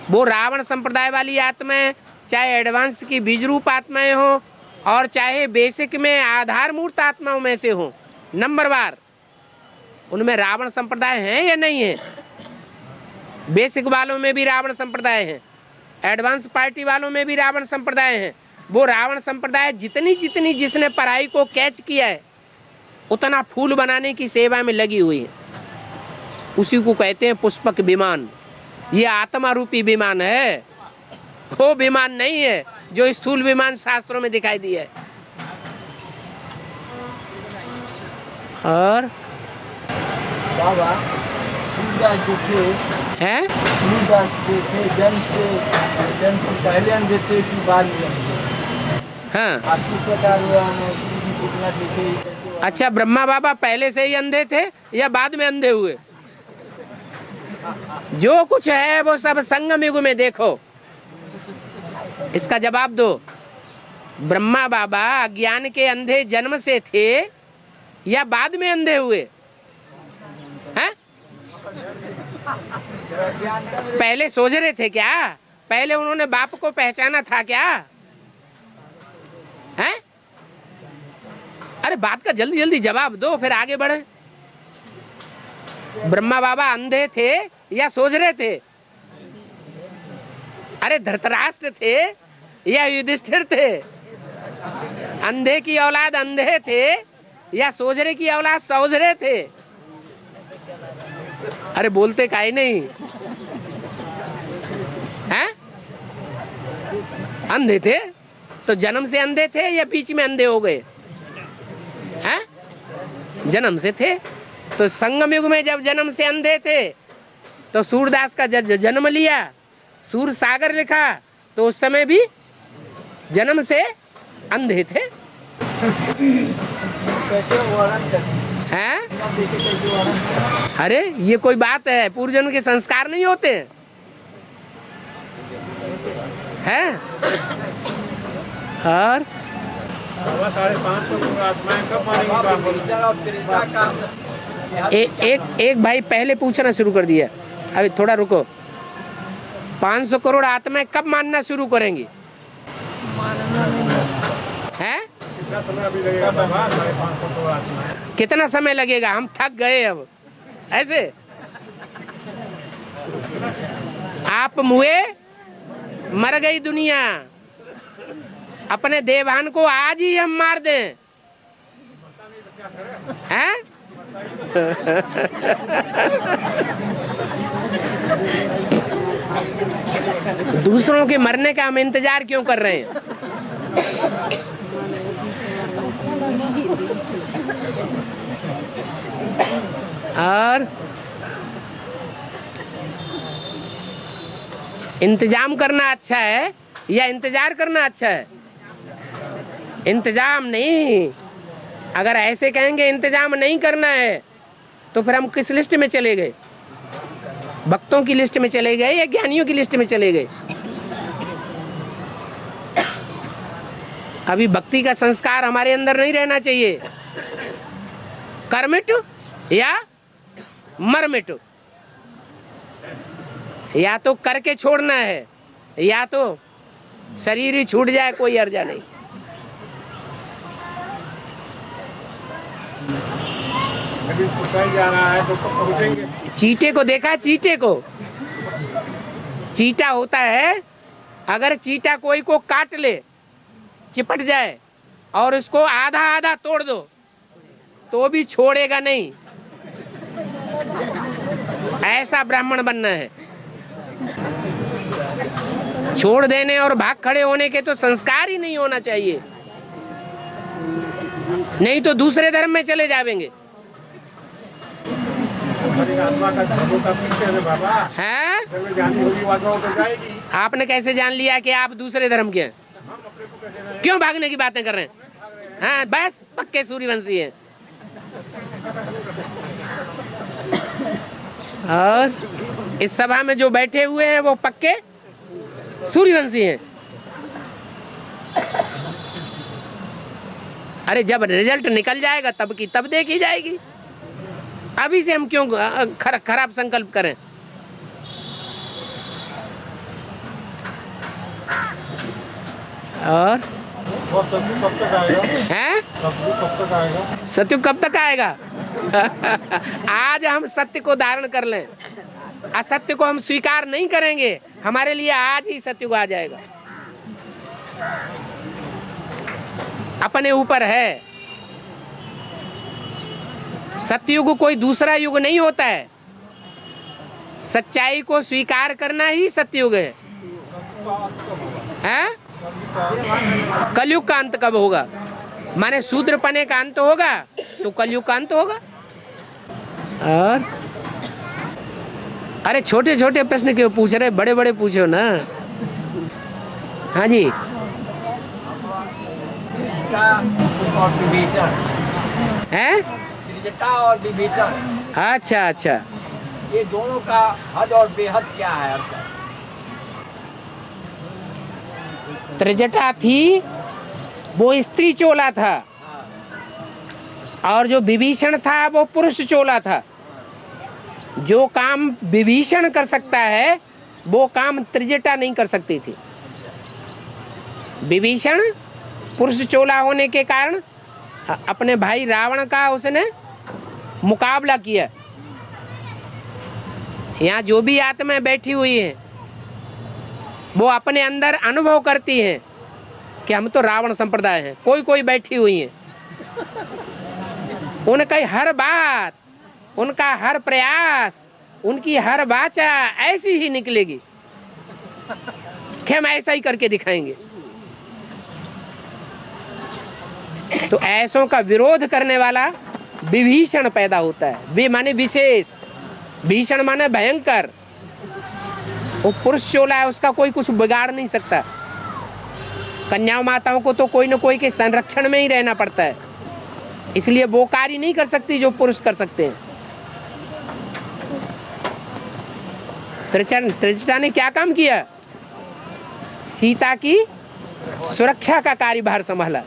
वो रावण संप्रदाय वाली आत्माएं, चाहे एडवांस की बीज रूप आत्माएं हो और चाहे बेसिक में आधार मूर्त आत्माओं में से हो, नंबरवार उनमें रावण संप्रदाय है या नहीं है? बेसिक वालों में भी रावण संप्रदाय है, एडवांस पार्टी वालों में भी रावण संप्रदाय है। वो रावण संप्रदाय जितनी जितनी जिसने पढ़ाई को कैच किया है उतना फूल बनाने की सेवा में लगी हुई है। उसी को कहते हैं पुष्पक विमान। ये आत्मा रूपी विमान है, वो विमान नहीं है जो स्थूल विमान शास्त्रों में दिखाई दिया है। और बाबा सूरदास जो थे हैं सूरदास जो थे जन्म से पहले अंधे थे कि बाद में अंधे? हाँ आप किस प्रकार कितना देखे? अच्छा, ब्रह्मा बाबा पहले से ही अंधे थे या बाद में अंधे हुए? जो कुछ है वो सब संगम युग में देखो, इसका जवाब दो। ब्रह्मा बाबा अज्ञान के अंधे जन्म से थे या बाद में अंधे हुए हैं? पहले सोच रहे थे क्या? पहले उन्होंने बाप को पहचाना था क्या? हैं? अरे बात का जल्दी जल्दी जवाब दो फिर आगे बढ़े। ब्रह्मा बाबा अंधे थे या सोच रहे थे? अरे धृतराष्ट्र थे या युधिष्ठिर थे? अंधे की औलाद अंधे थे या सोजरे की औलाद सोजरे थे? अरे बोलते काहे नहीं हैं? अंधे थे तो जन्म से अंधे थे या बीच में अंधे हो गए हैं? जन्म से थे। तो संगम युग में जब जन्म से अंधे थे तो सूरदास का जन्म लिया, सूर सागर लिखा, तो उस समय भी जन्म से अंधे थे हैं? अरे ये कोई बात है? पूर्वजन्म के संस्कार नहीं होते? है। और 550 करोड़ आत्माएं कब मारेंगी काम करो? विभीषण और त्रिजटा का एक भाई पहले पूछना शुरू कर दिया, अभी थोड़ा रुको। 500 करोड़ आत्माएं कब मानना शुरू करेंगी? हैं? कितना समय अभी लगेगा बाबा? 550 करोड़ आत्माएं। कितना समय लगेगा? हम थक गए अब ऐसे। आप मुए, मर गई दुनिया। अपने देवान को आज ही हम मार दें, हैं? दूसरों के मरने का हम इंतजार क्यों कर रहे हैं? और इंतजाम करना अच्छा है या इंतजार करना अच्छा है? इंतजाम नहीं। अगर ऐसे कहेंगे इंतजाम नहीं करना है तो फिर हम किस लिस्ट में चले गए? भक्तों की लिस्ट में चले गए या ज्ञानियों की लिस्ट में चले गए? अभी भक्ति का संस्कार हमारे अंदर नहीं रहना चाहिए। कर मिटो या मर मिटो, या तो करके छोड़ना है या तो शरीर ही छूट जाए, कोई अर्जा नहीं। अभी छूटा ही जा रहा है तो कब पहुंचेंगे? चींटे को देखा? चींटे को, चींटा होता है, अगर चींटा कोई को काट ले, चिपट जाए और उसको आधा आधा तोड़ दो तो भी छोड़ेगा नहीं। ऐसा ब्राह्मण बनना है। छोड़ देने और भाग खड़े होने के तो संस्कार ही नहीं होना चाहिए, नहीं तो दूसरे धर्म में चले जाएंगे। आत्मा का धर्म का पीछे है बाबा। हैं? जब में जानी होगी वासना तो जाएगी। आपने कैसे जान लिया कि आप दूसरे धर्म के हैं? क्यों भागने की बातें कर रहे हैं? हाँ, बस पक्के सूर्यवंशी हैं। और इस सभा में जो बैठे हुए हैं वो पक्के सूर्यवंशी हैं। अरे जब रिजल्ट निकल जाएगा तब की तब देखी जाएगी। अभी से हम क्यों खराब संकल्प करें? और सत्युग कब तक आएगा? हैं? सत्युग कब तक आएगा? सत्युग कब तक आएगा? आज हम सत्य को धारण कर लें, असत्य को हम स्वीकार नहीं करेंगे, हमारे लिए आज ही सत्युग आ जाएगा। अपने ऊपर है। सत्युग कोई दूसरा युग नहीं होता है। सच्चाई को स्वीकार करना ही सत्युग है। हैं? कलयुग का अंत कब होगा? माने शूद्रपने का अंत होगा तो कलयुग का अंत होगा। और अरे छोटे छोटे प्रश्न क्यों पूछ रहे, बड़े बड़े पूछो ना। हाँ जी। और विभीषण हैं? त्रिजटा और विभीषण, अच्छा अच्छा। ये दोनों का हद और बेहद क्या है? त्रिजटा थी वो स्त्री चोला था और जो विभीषण था वो पुरुष चोला था। जो काम विभीषण कर सकता है वो काम त्रिजटा नहीं कर सकती थी। विभीषण पुरुष चोला होने के कारण अपने भाई रावण का उसने मुकाबला किया। यहाँ जो भी आत्माएं बैठी हुई हैं वो अपने अंदर अनुभव करती हैं कि हम तो रावण संप्रदाय हैं। कोई कोई बैठी हुई हैं, उनका हर बात, उनका हर प्रयास, उनकी हर वाचा ऐसी ही निकलेगी कि हम ऐसा ही करके दिखाएंगे। तो ऐसों का विरोध करने वाला विभीषण पैदा होता है। वे माने विशेष, भीषण माने भयंकर। वो पुरुष चोला है, उसका कोई कुछ बिगाड़ नहीं सकता। कन्या माताओं को तो कोई न कोई के संरक्षण में ही रहना पड़ता है, इसलिए वो कार्य नहीं कर सकती जो पुरुष कर सकते हैं। त्रिजटा ने क्या काम किया? सीता की सुरक्षा का कार्यभार संभाला।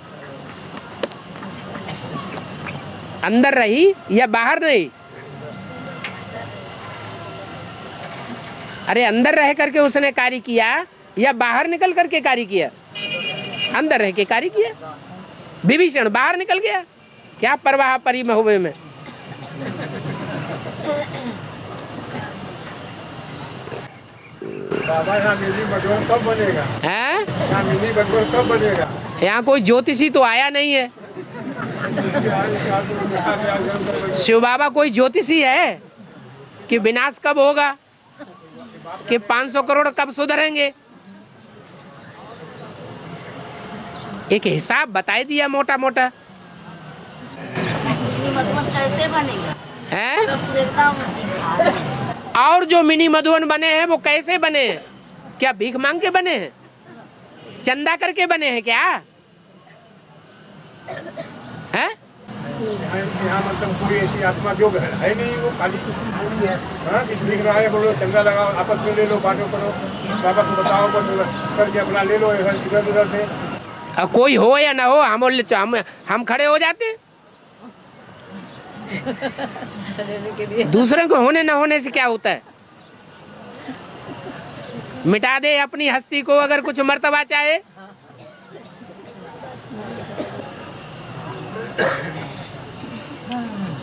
अंदर रही या बाहर रही? अरे अंदर रह करके उसने कार्य किया या बाहर निकल करके कार्य किया? अंदर रह के कार्य किया। विभीषण बाहर निकल गया, क्या परवाह परी महुबे में। बाबा यहाँ मिनी मधुबन कब बनेगा? हैं? यहाँ मिनी मधुबन कब बनेगा? यहाँ कोई ज्योतिषी तो आया नहीं है। शिव बाबा कोई ज्योतिषी है कि विनाश कब होगा, कि 500 करोड़ कब सुधरेंगे? एक हिसाब बताई दिया मोटा मोटा। मधुबन कैसे बनेगा? हैं? सब देवता में और जो मिनी मधुबन बने हैं वो कैसे बने हैं? क्या भीख मांग के बने हैं? चंदा करके बने हैं क्या? हैं? यहाँ मतलब कोई ऐसी आत्मा जो है नहीं, वो खाली पूरी है। हाँ, किसी दिख रहा है, बोलो चंदा लगाओ, आपस में ले लो, बांटो करो, बाबा को बताओ, बस करके अपना ले लो इधर उधर से। कोई हो या ना हो, हम खड़े हो जाते। दूसरे को होने ना होने से क्या होता है? मिटा दे अपनी हस्ती को अगर कुछ मर्तबा चाहे।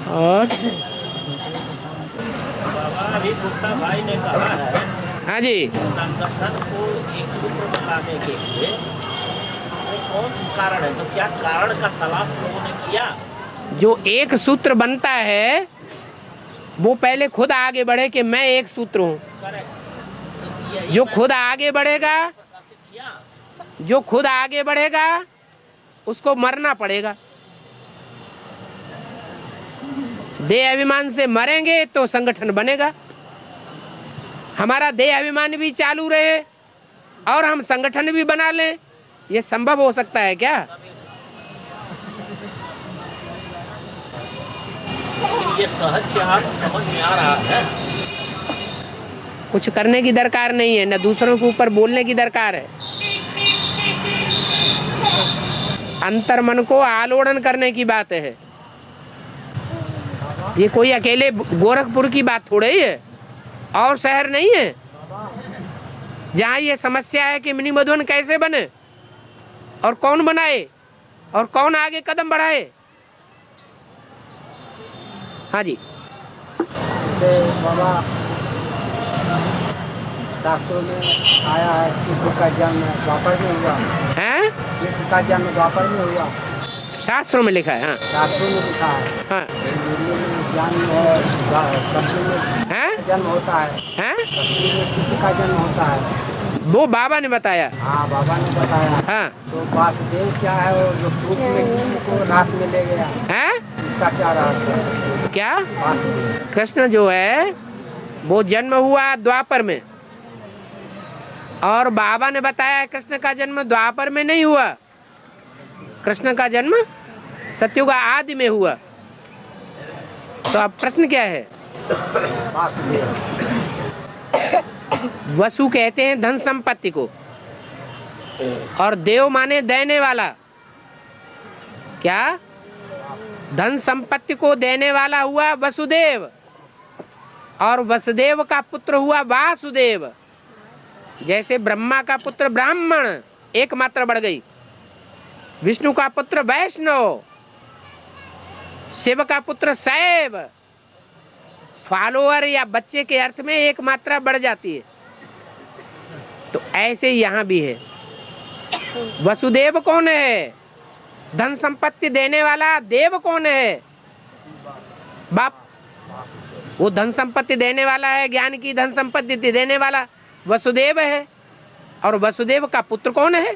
और अभी गुप्ता भाई ने कहा है, हाँ जी, संगठन को एक सूत्र में लाने के लिए कौन सा कारण है? तो क्या कारण का तलाश लोगों ने किया? जो एक सूत्र बनता है वो पहले खुद आगे बढ़े कि मैं एक सूत्र हूँ। जो खुद आगे बढ़ेगा, जो खुद आगे बढ़ेगा उसको मरना पड़ेगा। देह अभिमान से मरेंगे तो संगठन बनेगा। हमारा देह अभिमान भी चालू रहे और हम संगठन भी बना लें, ये संभव हो सकता है क्या? ये सहज के हाथ समझ में आ रहा है। कुछ करने की दरकार नहीं है, न दूसरों के ऊपर बोलने की दरकार है। अंतर मन को आलोड़न करने की बात है। ये कोई अकेले गोरखपुर की बात थोड़ी है, और शहर नहीं है जहाँ ये समस्या है कि मिनी मधुबन कैसे बने और कौन बनाए और कौन आगे कदम बढ़ाए। हाँ जी, बाबा शास्त्रों में आया है कृष्ण का जन्म द्वापर में हुआ हैं? कृष्ण का जन्म द्वापर में हुआ, शास्त्रों में लिखा है। हाँ शास्त्रों में लिखा है। हाँ जन्म हैं? जन्म होता है, हैं? कृष्ण का जन्म होता है। वो बाबा ने बताया। हाँ बाबा ने बताया। हाँ तो वासुदेव क्या है, वो जो सूप में कृष्ण को रात में ले गया, हैं? इसका क्या रहस्य है? क्या? वासुदेव कृष्ण जो है वो जन्म हुआ द्वापर में, और बाबा ने बताया कृष्ण का जन्म द्वापर में नहीं हुआ, कृष्ण का जन्म सतयुग आदि में हुआ। तो अब प्रश्न क्या है? वसु कहते हैं धन संपत्ति को, और देव माने देने वाला। क्या? धन संपत्ति को देने वाला हुआ वसुदेव, और वसुदेव का पुत्र हुआ वासुदेव। जैसे ब्रह्मा का पुत्र ब्राह्मण, एक मात्रा बढ़ गई। विष्णु का पुत्र वैष्णव, शिव का पुत्र शैव। फॉलोअर या बच्चे के अर्थ में एक मात्रा बढ़ जाती है। तो ऐसे यहाँ भी है। वसुदेव कौन है? धन संपत्ति देने वाला देव कौन है? बाप। वो धन संपत्ति देने वाला है, ज्ञान की धन संपत्ति देने वाला वसुदेव है। और वसुदेव का पुत्र कौन है?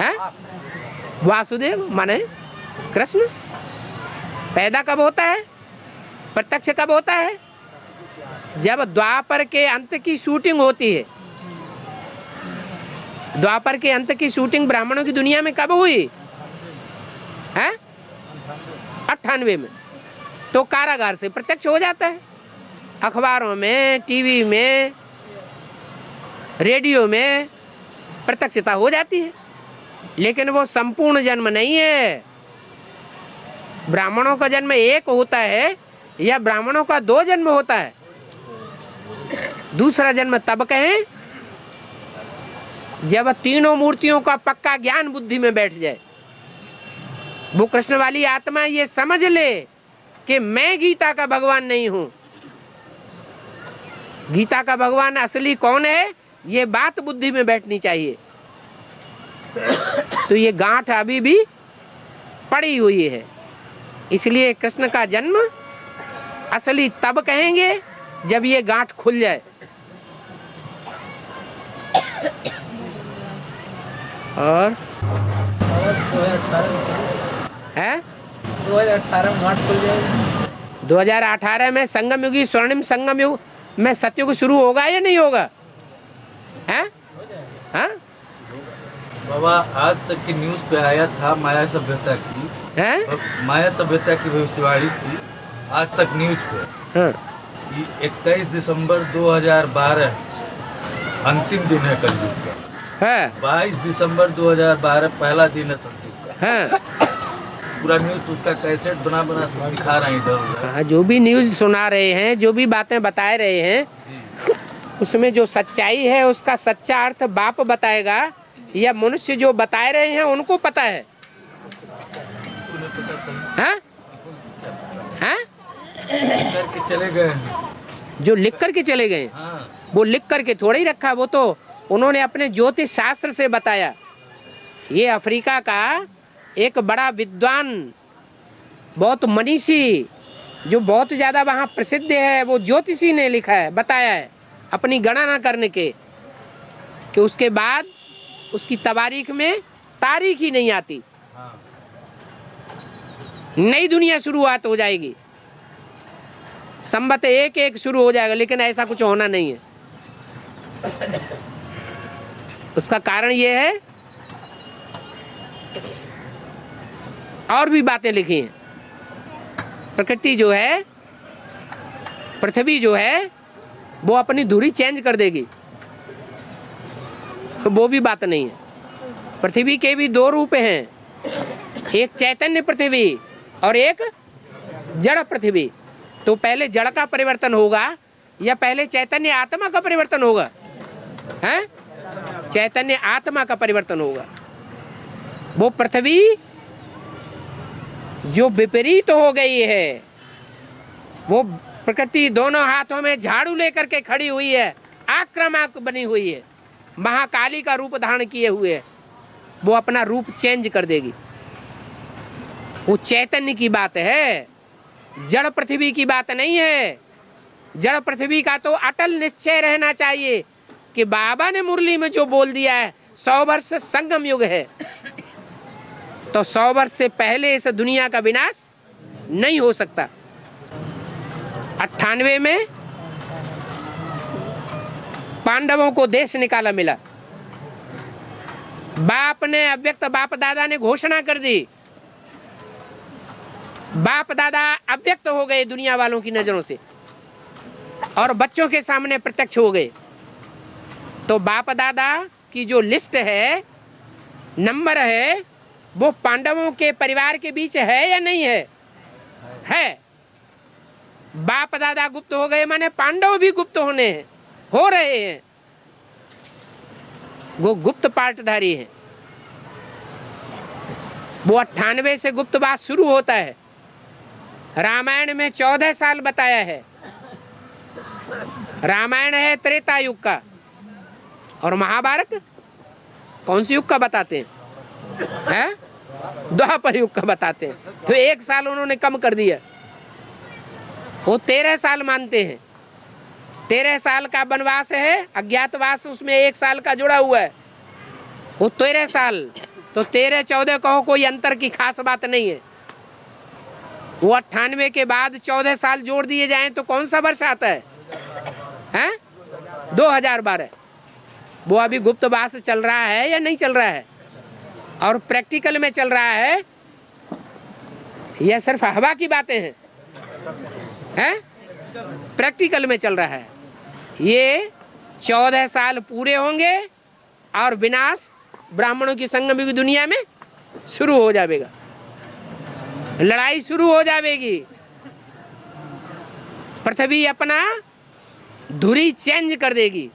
हैं? वासुदेव माने कृष्ण। पैदा कब होता है? प्रत्यक्ष कब होता है? जब द्वापर के अंत की शूटिंग होती है। द्वापर के अंत की शूटिंग ब्राह्मणों की दुनिया में कब हुई है? 98 में। तो कारागार से प्रत्यक्ष हो जाता है, अखबारों में, टीवी में, रेडियो में, प्रत्यक्षता हो जाती है, लेकिन वो संपूर्ण जन्म नहीं है। ब्राह्मणों का जन्म एक होता है या ब्राह्मणों का 2 जन्म होता है। दूसरा जन्म तब कहें जब तीनों मूर्तियों का पक्का ज्ञान बुद्धि में बैठ जाए। वो कृष्ण वाली आत्मा ये समझ ले कि मैं गीता का भगवान नहीं हूं। गीता का भगवान असली कौन है, ये बात बुद्धि में बैठनी चाहिए। तो ये गांठ अभी भी पड़ी हुई है, इसलिए कृष्ण का जन्म असली तब कहेंगे जब ये गांठ खुल जाए। और 2018 में गांठ खुल जाएगी। 2018 में संगम युगी स्वर्णिम संगम युग में सत्युग शुरू होगा या नहीं होगा? हैं? हाँ? बाबा आज तक की न्यूज पे आया था माया सभ्यता की, माया सभ्यता की भविष्यवाणी थी आज तक न्यूज पे। हाँ। 21 दिसंबर 2012 अंतिम दिन है कलयुग का। 22 दिसंबर 2012 पहला दिन है सत्युग का। पूरा न्यूज उसका कैसेट बना सब दिखा रहे हैं इधर। हाँ, जो भी न्यूज सुना रहे हैं, जो भी बातें बता रहे हैं, उसमें जो सच्चाई है उसका सच्चा अर्थ बाप बताएगा या मनुष्य जो बता रहे हैं उनको पता है? हाँ? हाँ? करके चले गए, जो लिख करके चले गए। हाँ। वो लिख करके थोड़ा ही रखा, वो तो उन्होंने अपने ज्योतिष शास्त्र से बताया। ये अफ्रीका का एक बड़ा विद्वान, बहुत मनीषी, जो बहुत ज्यादा वहाँ प्रसिद्ध है, वो ज्योतिषी ने लिखा है, बताया है अपनी गणना करने के कि उसके बाद उसकी तवारीख में तारीख ही नहीं आती। नई दुनिया शुरुआत हो जाएगी, संवत 1-1 शुरू हो जाएगा, लेकिन ऐसा कुछ होना नहीं है। उसका कारण ये है, और भी बातें लिखी हैं। प्रकृति जो है, पृथ्वी जो है, वो अपनी धुरी चेंज कर देगी, वो भी बात नहीं है। पृथ्वी के भी 2 रूप हैं, एक चैतन्य पृथ्वी और एक जड़ पृथ्वी। तो पहले जड़ का परिवर्तन होगा या पहले चैतन्य आत्मा का परिवर्तन होगा? हैं? चैतन्य आत्मा का परिवर्तन होगा। वो पृथ्वी जो विपरीत हो गई है, वो प्रकृति दोनों हाथों में झाड़ू लेकर के खड़ी हुई है, आक्रामक बनी हुई है, महाकाली का रूप धारण किए हुए है, वो अपना रूप चेंज कर देगी। वो चैतन्य की बात है, जड़ पृथ्वी की बात नहीं है। जड़ पृथ्वी का तो अटल निश्चय रहना चाहिए कि बाबा ने मुरली में जो बोल दिया है 100 वर्ष संगम युग है, तो 100 वर्ष से पहले इस दुनिया का विनाश नहीं हो सकता। 98 में पांडवों को देश निकाला मिला, बाप ने, अव्यक्त बाप दादा ने घोषणा कर दी, बाप दादा अव्यक्त हो गए दुनिया वालों की नजरों से और बच्चों के सामने प्रत्यक्ष हो गए। तो बाप दादा की जो लिस्ट है, नंबर है, वो पांडवों के परिवार के बीच है या नहीं है? है। बाप दादा गुप्त हो गए माने पांडव भी गुप्त होने हैं, हो रहे हैं, वो गुप्त पार्टधारी हैं। वो 98 से गुप्तवास शुरू होता है। रामायण में 14 साल बताया है। रामायण है त्रेता युग का और महाभारत कौन सी युग का बताते हैं? द्वापर युग का बताते हैं। तो 1 साल उन्होंने कम कर दिया, वो 13 साल मानते हैं। 13 साल का वनवास है, अज्ञातवास उसमें 1 साल का जुड़ा हुआ है, वो 13 साल। तो 13-14 कहो, कोई अंतर की खास बात नहीं है। वो 98 के बाद 14 साल जोड़ दिए जाएं तो कौन सा वर्ष आता है? हैं? 2012। वो अभी गुप्तवास चल रहा है या नहीं चल रहा है? और प्रैक्टिकल में चल रहा है या सिर्फ हवा की बातें हैं? हैं? प्रैक्टिकल में चल रहा है। ये 14 साल पूरे होंगे और विनाश ब्राह्मणों की संगम की दुनिया में शुरू हो जाएगा, लड़ाई शुरू हो जाएगी। पृथ्वी अपना धुरी चेंज कर देगी।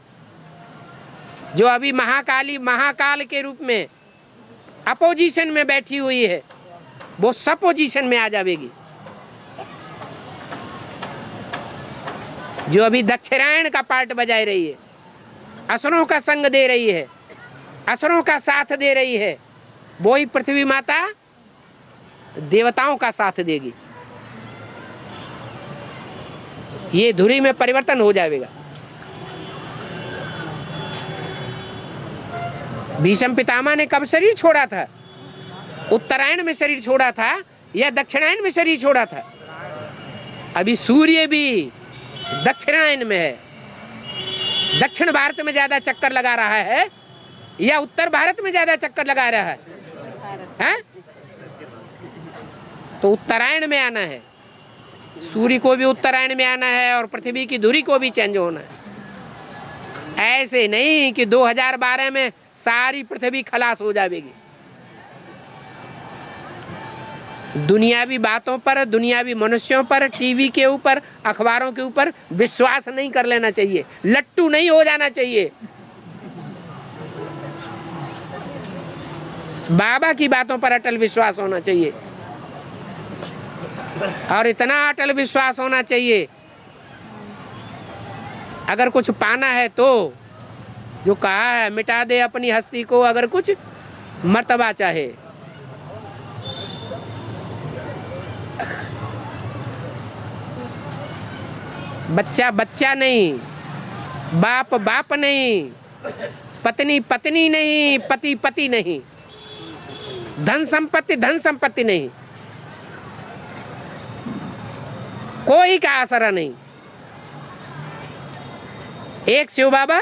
जो अभी महाकाल के रूप में अपोजिशन में बैठी हुई है, वो सपोजिशन में आ जाएगी। जो अभी दक्षिणायन का पार्ट बजाए रही है, असुरों का संग दे रही है, असुरों का साथ दे रही है, वो ही पृथ्वी माता देवताओं का साथ देगी। ये धुरी में परिवर्तन हो जाएगा। भीष्म पितामह ने कब शरीर छोड़ा था? उत्तरायण में शरीर छोड़ा था या दक्षिणायन में शरीर छोड़ा था? अभी सूर्य भी दक्षिणायन में है। दक्षिण भारत में ज्यादा चक्कर लगा रहा है या उत्तर भारत में ज्यादा चक्कर लगा रहा है? हैं? तो उत्तरायण में आना है। सूर्य को भी उत्तरायण में आना है और पृथ्वी की धुरी को भी चेंज होना है। ऐसे नहीं कि 2012 में सारी पृथ्वी खलास हो जाएगी। दुनियावी बातों पर, दुनियावी मनुष्यों पर, टीवी के ऊपर, अखबारों के ऊपर विश्वास नहीं कर लेना चाहिए। लट्टू नहीं हो जाना चाहिए। बाबा की बातों पर अटल विश्वास होना चाहिए और इतना अटल विश्वास होना चाहिए, अगर कुछ पाना है तो जो कहा है मिटा दे अपनी हस्ती को अगर कुछ मर्तबा चाहे। बच्चा बच्चा नहीं, बाप बाप नहीं, पत्नी पत्नी नहीं, पति पति नहीं, धन संपत्ति नहीं, कोई का आसरा नहीं। एक शिव बाबा,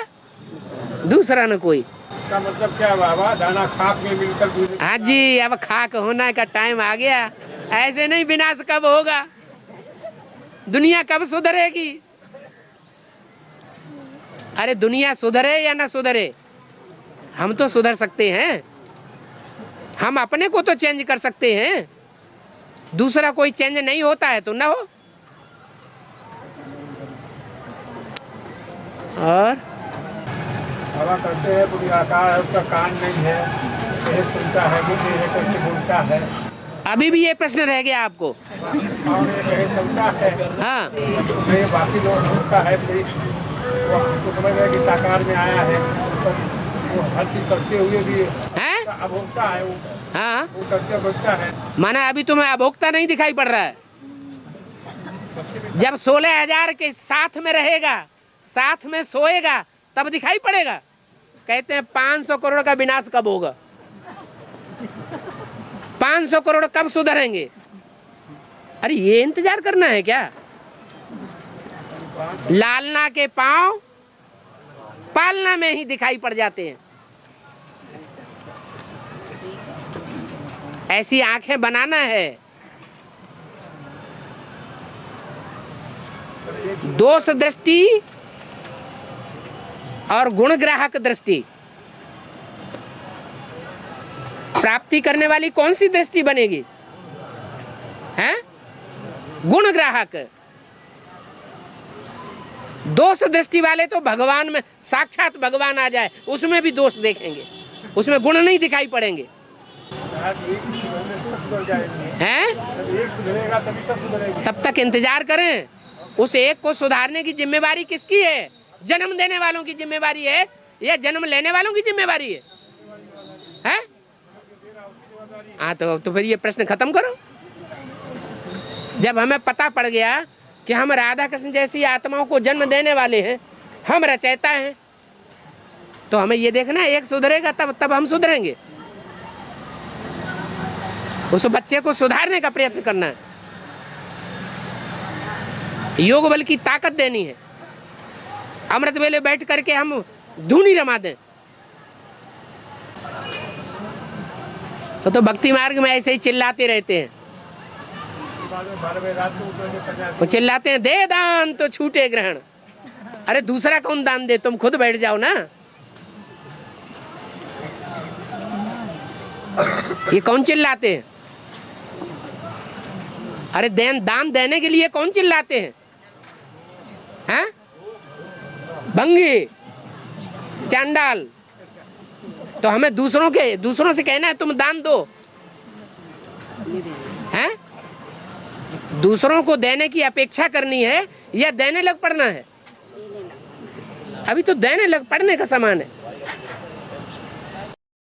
दूसरा न कोई। इसका मतलब क्या बाबा? दाना खाक में मिलकर। हाँ जी, अब खाक होने का टाइम आ गया। ऐसे नहीं, विनाश कब होगा, दुनिया कब सुधरेगी? अरे दुनिया सुधरे या ना सुधरे, हम तो सुधर सकते हैं। हम अपने को तो चेंज कर सकते हैं, दूसरा कोई चेंज नहीं होता है तो ना हो। और हवा करते हैं, कोई आकार है, उसका कान नहीं है, ये सुनता है, वो नहीं है, कैसे बोलता है? अभी भी ये प्रश्न रह गया आपको? और ये कहीं चलता है, हाँ, ये बाकी लोग होता है, कोई वो हमको समझ रहे कि साकार में आया है, तो वो हर चीज करते हुए भी हैं? अब होता है, वो हाँ, वो करते बोलता है। माना अभी तुम्हें अभोक्ता नहीं दिखाई पड़ रहा है। जब 16,000 के साथ में रहेगा, साथ में सोएगा, तब दिखाई पड़ेगा। कहते हैं 500 करोड़ का विनाश कब होगा? 500 करोड़ कब सुधरेंगे? अरे ये इंतजार करना है क्या? लालना के पांव पालना में ही दिखाई पड़ जाते हैं। ऐसी आंखें बनाना है। दोष दृष्टि और गुण ग्राहक दृष्टि प्राप्ति करने वाली कौन सी दृष्टि बनेगी? हैं? गुण ग्राहक। दोष दृष्टि वाले तो भगवान में साक्षात भगवान आ जाए उसमें भी दोष देखेंगे, उसमें गुण नहीं दिखाई पड़ेंगे। हैं? तब तक इंतजार करें। उस एक को सुधारने की जिम्मेवारी किसकी है? जन्म देने वालों की जिम्मेवारी है या जन्म लेने वालों की जिम्मेवारी है? हैं? हाँ, तो फिर ये प्रश्न खत्म करो। जब हमें पता पड़ गया कि हम राधा कृष्ण जैसी आत्माओं को जन्म देने वाले हैं, हम रचयिता हैं, तो हमें ये देखना है एक सुधरेगा तब हम सुधरेंगे। उस बच्चे को सुधारने का प्रयत्न करना है, योग बल की ताकत देनी है। अमृत वेले बैठ करके हम धूनी रमा दें तो भक्ति मार्ग में ऐसे ही चिल्लाते रहते हैं। वो चिल्लाते हैं दे दान तो छूटे ग्रहण। अरे दूसरा कौन दान दे, तुम खुद बैठ जाओ ना। ये कौन चिल्लाते हैं? अरे दान देने के लिए कौन चिल्लाते हैं? हैं? भंगी, चांडाल। तो हमें दूसरों से कहना है तुम दान दो, हैं? दूसरों को देने की अपेक्षा करनी है या देने लग पड़ना है? अभी तो देने लग पड़ने का समान है।